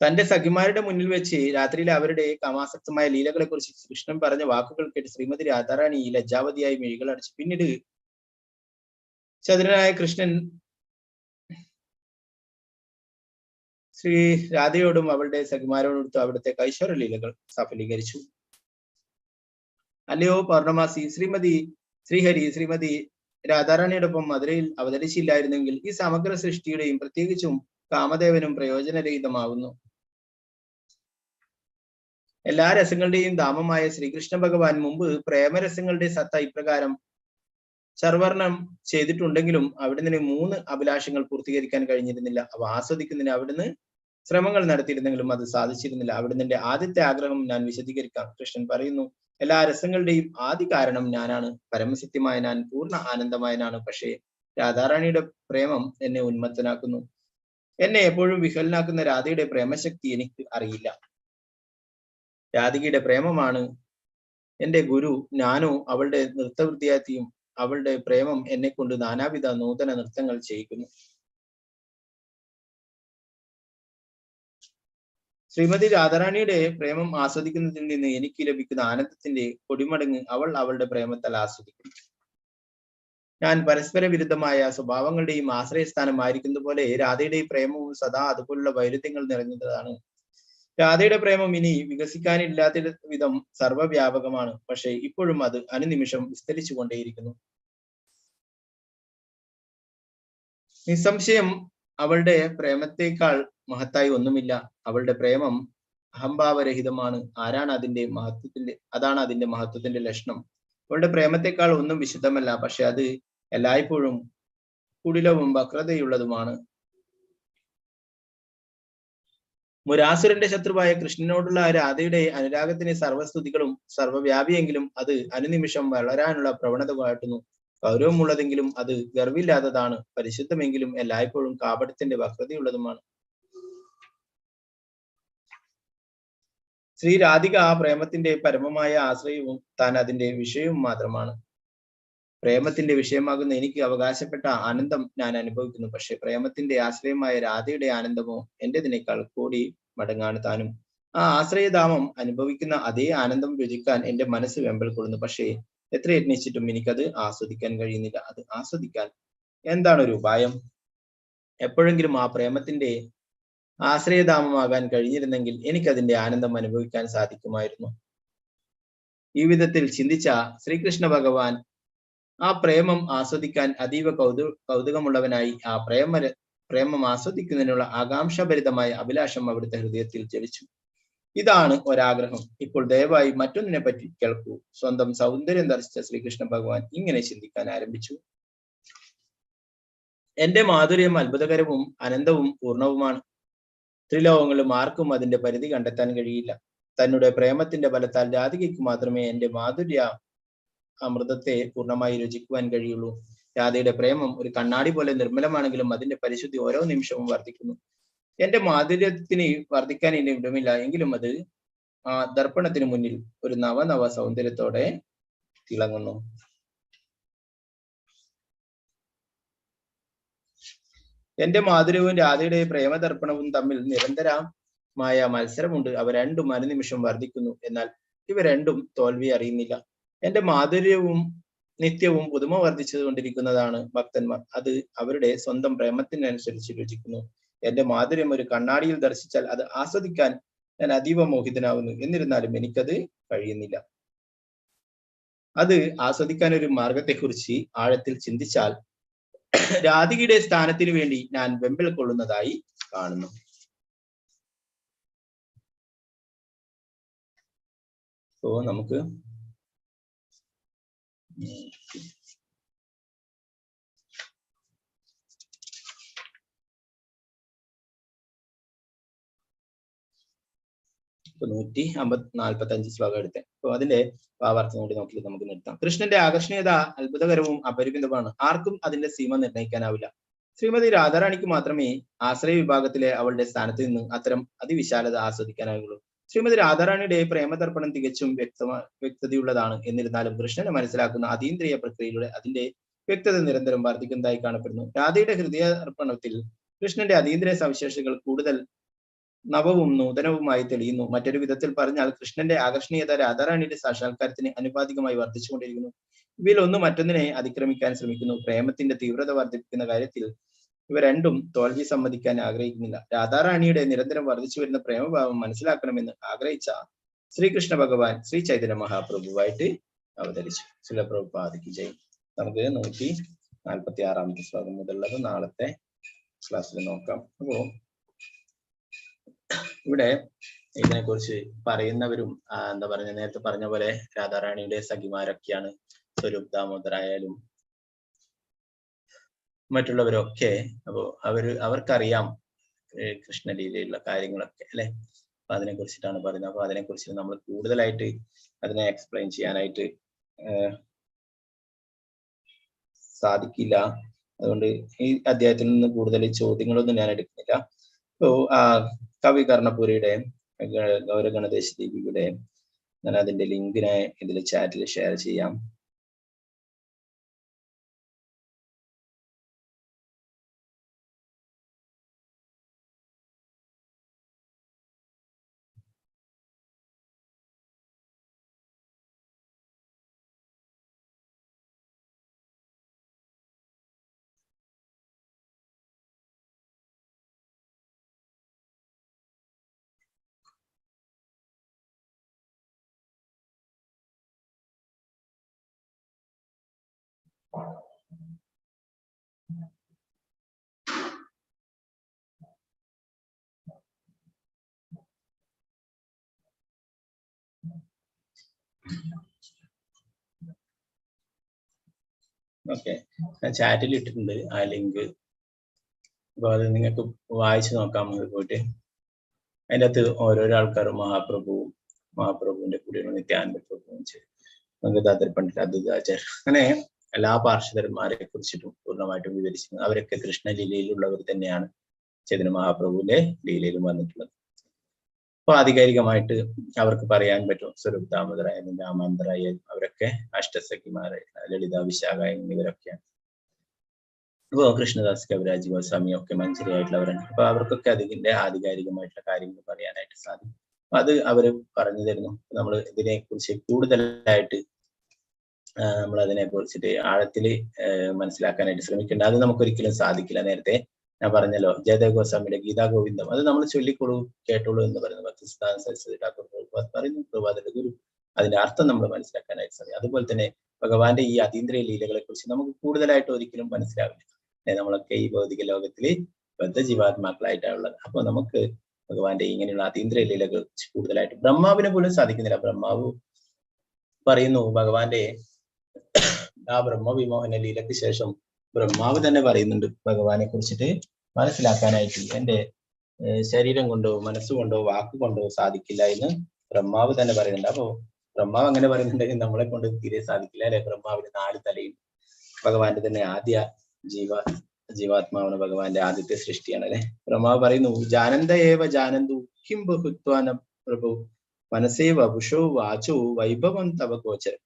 തന്റെ സഖിമാരുടെ മുന്നിൽ വെച്ച് രാത്രിയിലെ അവരുടെ കാമാസക്തമായ ലീലകളെ കുറിച്ച് കൃഷ്ണൻ പറഞ്ഞ വാക്കുകൾ കേട്ട് ശ്രീമതി രാധാറാണി ലജ്ജാവതിയായി മിഴികൾ അടച്ചു. പിന്നീട് ചതുരനായ കൃഷ്ണൻ ശ്രീ രാധയോടും അവളുടെ സഖിമാരോടും അവിടുത്തെ കൈശോര ലീലകൾ സഫലീകരിച്ചു. അല്ലയോ പൗർണമാസി, ശ്രീഹരി ശ്രീമതി രാധാറാണിയോടൊപ്പം മധുരയിൽ അവതരിച്ചില്ലായിരുന്നെങ്കിൽ ഈ സമഗ്ര സൃഷ്ടിയുടെയും പ്രത്യേകിച്ചും കാമദേവനും പ്രയോജനരഹിതമാവുന്നു. എല്ലാ രസങ്ങളുടെയും ധാമമായ ശ്രീകൃഷ്ണ ഭഗവാൻ മുമ്പ് പ്രേമരസങ്ങളുടെ സത്ത ഇപ്രകാരം സർവർണം ചെയ്തിട്ടുണ്ടെങ്കിലും അവിടുന്ന് 3 അഭിലാഷങ്ങൾ പൂർത്തീകരിക്കാൻ കഴിഞ്ഞിരുന്നില്ല. അവ ആസ്വദിക്കുന്നതിന് അവിടുന്ന് ശ്രമങ്ങൾ നടത്തിയിരുന്നെങ്കിലും അത് സാധിച്ചിരുന്നില്ല. അവിടുന്ന് ആദ്യത്തെ ആഗ്രഹം ഞാൻ വിശദീകരിക്കാം. കൃഷ്ണൻ പറയുന്നു, എല്ലാ രസങ്ങളുടെയും ആദി കാരണം ഞാനാണ്. പരമസത്യമായ ഞാൻ പൂർണ്ണ ആനന്ദമായനാണ്. പക്ഷേ രാധാറാണിയുടെ പ്രേമം എന്നെ ഉന്മത്തനാക്കുന്നു. എന്നെ എപ്പോഴും വിഹ്വലനാക്കുന്ന രാധയുടെ പ്രേമശക്തി എനിക്ക് അറിയില്ല. രാധികയുടെ പ്രേമമാണ് എന്റെ ഗുരു ഞാനോ അവളുടെ നൃത്തവിദ്യാർത്ഥിയും. അവളുടെ പ്രേമം എന്നെ കൊണ്ട് നാനാവിധ നൂതന നൃത്തങ്ങൾ ചെയ്യിക്കുന്നു. ശ്രീമതി രാധാറാണിയുടെ പ്രേമം ആസ്വദിക്കുന്നതിൽ നിന്ന് എനിക്ക് ലഭിക്കുന്ന ആനന്ദത്തിന്റെ കൊടിമടങ്ങ് അവൾ അവളുടെ പ്രേമത്താൽ ആസ്വദിക്കുന്നു. ഞാൻ പരസ്പര വിരുദ്ധമായ സ്വഭാവങ്ങളുടെയും ആശ്രയസ്ഥാനമായിരിക്കുന്നത് പോലെ രാധയുടെ പ്രേമവും സദാ അതുപോലുള്ള വൈരുദ്ധ്യങ്ങൾ നിറഞ്ഞതാണ്. രാധയുടെ പ്രേമം ഇനി വികസിക്കാനില്ലാത്ത വിധം സർവ്വവ്യാപകമാണ്. പക്ഷെ ഇപ്പോഴും അത് അനുനിമിഷം വിസ്തരിച്ചു കൊണ്ടേയിരിക്കുന്നു. നിസ്സംശയം അവളുടെ പ്രേമത്തെക്കാൾ മഹത്തായി ഒന്നുമില്ല. അവളുടെ പ്രേമം അഹംഭാവരഹിതമാണ്. അതാണ് അതിന്റെ മഹത്വത്തിന്റെ ലക്ഷണം. അവളുടെ പ്രേമത്തെക്കാൾ ഒന്നും വിശുദ്ധമല്ല. പക്ഷെ അത് എല്ലായ്പ്പോഴും കുടിലവും വക്രതയുള്ളതുമാണ്. മുരാസുരന്റെ ശത്രുവായ കൃഷ്ണനോടുള്ള രാധയുടെ അനുരാഗത്തിന് സർവസ്തുതികളും. സർവ്വവ്യാപിയെങ്കിലും അത് അനുനിമിഷം വളരാനുള്ള പ്രവണത കാട്ടുന്നു. ഗൗരവമുള്ളതെങ്കിലും അത് ഗർവില്ലാത്തതാണ്. പരിശുദ്ധമെങ്കിലും എല്ലായ്പ്പോഴും കാപട്യത്തിന്റെ വക്രതയുള്ളതുമാണ്. ശ്രീ രാധിക ആ പ്രേമത്തിന്റെ പരമമായ ആശ്രയവും താൻ അതിന്റെ വിഷയവും മാത്രമാണ്. പ്രേമത്തിന്റെ വിഷയമാകുന്ന എനിക്ക് അവകാശപ്പെട്ട ആനന്ദം ഞാൻ അനുഭവിക്കുന്നു. പക്ഷെ പ്രേമത്തിന്റെ ആശ്രയമായ രാധയുടെ ആനന്ദമോ എന്റേതിനേക്കാൾ കോടി മടങ്ങാണ് താനും. ആ ആശ്രയധാമം അനുഭവിക്കുന്ന അതേ ആനന്ദം രുചിക്കാൻ എന്റെ മനസ്സ് വെമ്പൽ കൊള്ളുന്നു. പക്ഷേ എത്ര യത്നിച്ചിട്ടും എനിക്കത് ആസ്വദിക്കാൻ കഴിയുന്നില്ല. അത് ആസ്വദിക്കാൻ എന്താണ് ഒരു ഉപായം? എപ്പോഴെങ്കിലും ആ പ്രേമത്തിന്റെ ആശ്രയധാമമാകാൻ കഴിഞ്ഞിരുന്നെങ്കിൽ എനിക്കതിന്റെ ആനന്ദം അനുഭവിക്കാൻ സാധിക്കുമായിരുന്നു. ഈ വിധത്തിൽ ചിന്തിച്ച ശ്രീകൃഷ്ണ ഭഗവാൻ ആ പ്രേമം ആസ്വദിക്കാൻ അതീവ കൗതുകമുള്ളവനായി ആ പ്രേമം ആസ്വദിക്കുന്നതിനുള്ള ആകാംക്ഷാഭരിതമായ അഭിലാഷം അവിടുത്തെ ഹൃദയത്തിൽ ജനിച്ചു. ഇതാണ് ഒരാഗ്രഹം. ഇപ്പോൾ ദയവായി മറ്റൊന്നിനെ പറ്റി കേൾക്കൂ. സ്വന്തം സൗന്ദര്യം ദർശിച്ച ശ്രീകൃഷ്ണ ഭഗവാൻ ഇങ്ങനെ ചിന്തിക്കാൻ ആരംഭിച്ചു. എന്റെ മാധുര്യം അത്ഭുതകരവും അനന്തവും പൂർണ്ണവുമാണ്. ത്രിലോകങ്ങളും ആർക്കും അതിന്റെ പരിധി കണ്ടെത്താൻ കഴിയില്ല. തന്നുടെ പ്രേമത്തിന്റെ ബലത്താൽ രാധികയ്ക്ക് മാത്രമേ എന്റെ മാധുര്യ അമൃതത്തെ പൂർണ്ണമായി രുചിക്കുവാൻ കഴിയുള്ളൂ. രാധയുടെ പ്രേമം ഒരു കണ്ണാടി പോലെ നിർമ്മലമാണെങ്കിലും അതിന്റെ പരിശുദ്ധി ഓരോ നിമിഷവും വർദ്ധിക്കുന്നു. എന്റെ മാധുര്യത്തിന് വർദ്ധിക്കാൻ ഇനി ഇടമില്ല. എങ്കിലും അത് ആ ദർപ്പണത്തിന് മുന്നിൽ ഒരു നവ സൗന്ദര്യത്തോടെ തിളങ്ങുന്നു. എന്റെ മാധുര്യവും രാധയുടെ പ്രേമദർപ്പണവും തമ്മിൽ നിരന്തരമായ മത്സരമുണ്ട്. അവ രണ്ടും അനുനിമിഷം വർദ്ധിക്കുന്നു. എന്നാൽ ഇവ രണ്ടും തോൽവി അറിയുന്നില്ല. എന്റെ മാധുര്യവും നിത്യവും പുതുമ വർദ്ധിച്ചുകൊണ്ടിരിക്കുന്നതാണ് ഭക്തന്മാർ. അത് അവരുടെ സ്വന്തം പ്രേമത്തിനനുസരിച്ച് രുചിക്കുന്നു. എന്റെ മാധുര്യം ഒരു കണ്ണാടിയിൽ ദർശിച്ചാൽ അത് ആസ്വദിക്കാൻ ഞാൻ അതീവ മോഹിതനാവുന്നു. എന്നിരുന്നാലും എനിക്കത് കഴിയുന്നില്ല. അത് ആസ്വദിക്കാൻ ഒരു മാർഗത്തെക്കുറിച്ച് ആഴത്തിൽ ചിന്തിച്ചാൽ രാധികയുടെ സ്ഥാനത്തിന് വേണ്ടി ഞാൻ വെമ്പൽ കൊള്ളുന്നതായി കാണുന്നു. സോ നമുക്ക് ഇപ്പൊ 145 ശ്ലോകം എടുത്തേ. അപ്പൊ അതിന്റെ ഭാവാർത്ഥം കൂടി നോക്കി നമുക്ക് നിർത്താം. കൃഷ്ണന്റെ ആകർഷണീയത അത്ഭുതകരവും അപരിമിതമാണ്. ആർക്കും അതിന്റെ സീമ നിർണ്ണയിക്കാനാവില്ല. ശ്രീമതി രാധാറാണിക്ക് മാത്രമേ ആശ്രയ വിഭാഗത്തിലെ അവളുടെ സ്ഥാനത്ത് നിന്ന് അത്തരം അതിവിശാലത ആസ്വദിക്കാനാവുള്ളൂ. ശ്രീമതി രാധാറാണിയുടെ പ്രേമതർപ്പണം തികച്ചും വ്യക്തതയുള്ളതാണ്. എന്നിരുന്നാലും കൃഷ്ണനെ മനസ്സിലാക്കുന്ന അതീന്ദ്രിയ പ്രക്രിയയിലൂടെ അതിന്റെ വ്യക്തത നിരന്തരം വർദ്ധിക്കുന്നതായി കാണപ്പെടുന്നു. രാധയുടെ ഹൃദയാർപ്പണത്തിൽ കൃഷ്ണന്റെ അതീന്ദ്രിയ സവിശേഷതകൾ കൂടുതൽ നവവും നൂതനവുമായി തെളിയുന്നു. മറ്റൊരു വിധത്തിൽ പറഞ്ഞാൽ കൃഷ്ണന്റെ ആകർഷണീയത രാധാറാണിയുടെ സാക്ഷാത്കാരത്തിന് അനുപാതികമായി വർദ്ധിച്ചുകൊണ്ടിരിക്കുന്നു. ഇവയിൽ ഒന്ന് മറ്റൊന്നിനെ അതിക്രമിക്കാൻ ശ്രമിക്കുന്നു. പ്രേമത്തിന്റെ തീവ്രത വർദ്ധിപ്പിക്കുന്ന കാര്യത്തിൽ ഇവ രണ്ടും തോൽവി സമ്മതിക്കാൻ ആഗ്രഹിക്കുന്നില്ല. രാധാറാണിയുടെ നിരന്തരം വർദ്ധിച്ചു വരുന്ന പ്രേമഭാവം മനസ്സിലാക്കണമെന്ന് ആഗ്രഹിച്ച ശ്രീകൃഷ്ണ ഭഗവാൻ ശ്രീ ചൈതന്യ മഹാപ്രഭുവായിട്ട് അവതരിച്ചു. ശ്രീല പ്രഭുപാദയ്ക്ക് ജയ്. നമുക്ക് 146 ശ്ലോകം മുതലുള്ളത് നാളത്തെ ക്ലാസ്സിൽ നോക്കാം. അപ്പോ ഇവിടെ ഇതിനെക്കുറിച്ച് പറയുന്നവരും എന്താ പറഞ്ഞ നേരത്തെ പറഞ്ഞ പോലെ രാധാറാണിയുടെ സഖിമാരൊക്കെയാണ്. സ്വരൂപ് ദാമോദരായാലും മറ്റുള്ളവരൊക്കെ. അപ്പോ അവർക്കറിയാം കൃഷ്ണലീലയിലുള്ള കാര്യങ്ങളൊക്കെ അല്ലെ. അപ്പൊ അതിനെ കുറിച്ചിട്ടാണ് പറയുന്നത്. അപ്പൊ അതിനെ കുറിച്ച് നമ്മൾ കൂടുതലായിട്ട് അതിനെ എക്സ്പ്ലെയിൻ ചെയ്യാനായിട്ട് സാധിക്കില്ല. അതുകൊണ്ട് ഈ അധ്യായത്തിൽ നിന്ന് കൂടുതൽ ചോദ്യങ്ങളൊന്നും ഞാൻ എടുക്കുന്നില്ല. കവി കർണപുരിയുടെ ഗൗരഗണദേശ ദേവിയുടെ ഞാൻ അതിന്റെ ലിങ്കിനെ ഇതിൽ ചാറ്റിൽ ഷെയർ ചെയ്യാം. ഓക്കെ, ഞാൻ ചാറ്റിൽ ഇട്ടിട്ടുണ്ട് ആ ലിങ്ക്. അപ്പോൾ അത് നിങ്ങൾക്ക് വായിച്ചു നോക്കാം. പോയിട്ട് അതിൻ്റെ അകത്ത് ഓരോരോ ആൾക്കാരും മഹാപ്രഭുവിന്റെ കൂടെയുള്ള നിത്യാനന്ദ പ്രഭുവും ഗംഗാധര പണ്ഡിറ്റ്, അദ്വൈതാചാര്യ, അങ്ങനെ എല്ലാ പാർഷദന്മാരെ കുറിച്ചിട്ടും പൂർണ്ണമായിട്ടും വിവരിച്ചിരുന്നു. അവരൊക്കെ കൃഷ്ണലീലയിലുള്ളവർ തന്നെയാണ് ചൈതന്യ മഹാപ്രഭുവിന്റെ ലീലയിലും വന്നിട്ടുള്ളത്. അപ്പൊ ആധികാരികമായിട്ട് അവർക്ക് പറയാൻ പറ്റും. സ്വരൂപ് ദാമോദരായ, രാമാന്തരായ, അവരൊക്കെ അഷ്ടസഖിമാരെ, ലളിത, വിശാഖ എന്നിവരൊക്കെയാണ്. അപ്പോൾ കൃഷ്ണദാസ്, കവിരാജ് ഗോസ്വാമി ഒക്കെ മഞ്ചരിയായിട്ടുള്ളവരാണ്. അപ്പൊ അവർക്കൊക്കെ അതിന്റെ ആധികാരികമായിട്ടുള്ള കാര്യങ്ങൾ പറയാനായിട്ട് സാധിക്കും. അപ്പൊ അത് അവര് പറഞ്ഞു തരുന്നു. നമ്മൾ ഇതിനെക്കുറിച്ച് കൂടുതലായിട്ട് നമ്മൾ അതിനെ കുറിച്ചിട്ട് ആഴത്തിൽ മനസ്സിലാക്കാനായിട്ട് ശ്രമിക്കേണ്ട. അത് നമുക്കൊരിക്കലും സാധിക്കില്ല. നേരത്തെ ഞാൻ പറഞ്ഞല്ലോ, ജയദേവ് ഗോസ്വാമിയുടെ ഗീതാ ഗോവിന്ദം അത് നമ്മൾ ചൊല്ലിക്കൊള്ളൂ, കേട്ടോളൂ എന്ന് പറയുന്നത് ഭക്തിസിദ്ധാന്ത സരസ്വതി ഠാക്കൂർ പറയുന്നു, പ്രഭാതരുടെ ഗുരു. അതിന്റെ അർത്ഥം നമ്മൾ മനസ്സിലാക്കാനായിട്ട് സാധിക്കും. അതുപോലെ തന്നെ ഭഗവാന്റെ ഈ അതീന്ദ്രിയ ലീലകളെ കുറിച്ച് നമുക്ക് കൂടുതലായിട്ട് ഒരിക്കലും മനസ്സിലാവില്ല. നമ്മളൊക്കെ ഈ ഭൗതിക ലോകത്തിൽ ബദ്ധ ജീവാത്മാക്കളായിട്ടാണുള്ളത്. അപ്പൊ നമുക്ക് ഭഗവാന്റെ ഇങ്ങനെയുള്ള അതീന്ദ്രിയ ലീലകൾ കൂടുതലായിട്ട് ബ്രഹ്മാവിനെ പോലും സാധിക്കുന്നില്ല. ബ്രഹ്മാവ് പറയുന്നു, ഭഗവാന്റെ ആ ബ്രഹ്മവിമോഹന ലീലയ്ക്ക് ശേഷം ബ്രഹ്മാവ് തന്നെ പറയുന്നുണ്ട് ഭഗവാനെ കുറിച്ചിട്ട് മനസ്സിലാക്കാനായിട്ട് എന്റെ ശരീരം കൊണ്ടോ മനസ്സുകൊണ്ടോ വാക്കുകൊണ്ടോ സാധിക്കില്ല എന്ന് ബ്രഹ്മാവ് തന്നെ പറയുന്നുണ്ട്. അപ്പോ ബ്രഹ്മാവ് അങ്ങനെ പറയുന്നുണ്ടെങ്കിൽ നമ്മളെ കൊണ്ട് തീരെ സാധിക്കില്ല അല്ലെ? ബ്രഹ്മാവിന് 4 തലയും, ഭഗവാന്റെ തന്നെ ആദ്യ ജീവാത്മാവാണ്, ഭഗവാന്റെ ആദ്യത്തെ സൃഷ്ടിയാണ് അല്ലെ? ബ്രഹ്മാവ് പറയുന്നു, ജാനന്ദ ഏവ ജാനന്തു കിം ബഹുത്വാന പ്രഭു മനസ്സേ വപുഷോ വാചോ വൈഭവം തവ ഗോചരം.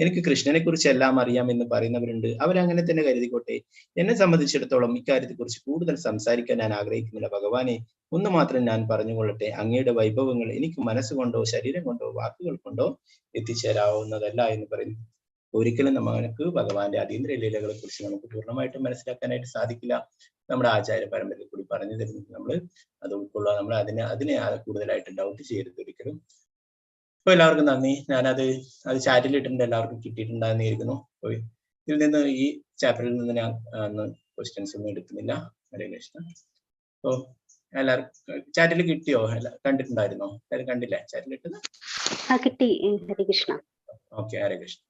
എനിക്ക് കൃഷ്ണനെ കുറിച്ച് എല്ലാം അറിയാം എന്ന് പറയുന്നവരുണ്ട്. അവരങ്ങനെ തന്നെ കരുതിക്കോട്ടെ. എന്നെ സംബന്ധിച്ചിടത്തോളം ഇക്കാര്യത്തെ കുറിച്ച് കൂടുതൽ സംസാരിക്കാൻ ഞാൻ ആഗ്രഹിക്കുന്നില്ല. ഭഗവാനെ, ഒന്ന് മാത്രം ഞാൻ പറഞ്ഞുകൊള്ളട്ടെ, അങ്ങയുടെ വൈഭവങ്ങൾ എനിക്ക് മനസ്സുകൊണ്ടോ ശരീരം കൊണ്ടോ വാക്കുകൾ കൊണ്ടോ എത്തിച്ചേരാവുന്നതല്ല എന്ന് പറയുന്നു. ഒരിക്കലും നമുക്ക് ഭഗവാന്റെ അതീന്ദ്രിയ ലീലകളെ കുറിച്ച് നമുക്ക് പൂർണ്ണമായിട്ടും മനസ്സിലാക്കാനായിട്ട് സാധിക്കില്ല. നമ്മുടെ ആചാര്യ പരമ്പരയിൽ കൂടി പറഞ്ഞു തരുന്നത് നമ്മൾ അത് ഉൾക്കൊള്ളുക. നമ്മൾ അതിനെ കൂടുതലായിട്ട് ഡൗട്ട് ചെയ്യരുത് ഒരിക്കലും. അപ്പൊ എല്ലാവർക്കും നന്ദി. ഞാനത് ചാറ്റിൽ ഇട്ടിട്ടുണ്ട്, എല്ലാവർക്കും കിട്ടിയിട്ടുണ്ടാകുന്ന ഇരിക്കുന്നു. ഇതിൽ നിന്ന് ഈ ചാപ്റ്ററിൽ നിന്ന് ഞാൻ ക്വസ്റ്റ്യൻസ് ഒന്നും എടുക്കുന്നില്ല. ഹരേ കൃഷ്ണ. അപ്പൊ എല്ലാവർക്കും ചാറ്റിൽ കിട്ടിയോ? കണ്ടിട്ടുണ്ടായിരുന്നോ? എല്ലാവരും കണ്ടില്ലേ ചാറ്റിൽ ഇട്ടത്? കിട്ടി. ഹരേ കൃഷ്ണ. ഓക്കെ, ഹരേ കൃഷ്ണ.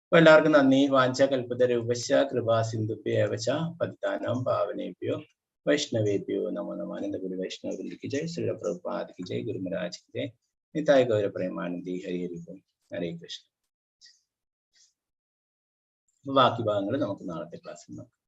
അപ്പൊ എല്ലാവർക്കും നന്ദി. വാഞ്ച കൽപ്പതരൂപശ്ച കൃപാ സിന്ധുഭ്യേവച പതിതാനാം പാവനേഭ്യോ വൈഷ്ണവേഭ്യോ നമോ നമഃ. ആനന്ദ ഗുരു വൈഷ്ണവ ജയ്. ശ്രീ പ്രഭുപാദ് ജയ്. ഗുരു മഹാരാജ് ജയ്. നിതായ ഗൗര പ്രേമാനന്ദി. ഹരി ഹരി ബോൾ. ഹരേ കൃഷ്ണ. ബാക്കി ഭാഗങ്ങൾ നമുക്ക് നാളത്തെ ക്ലാസ്സിൽ നോക്കാം.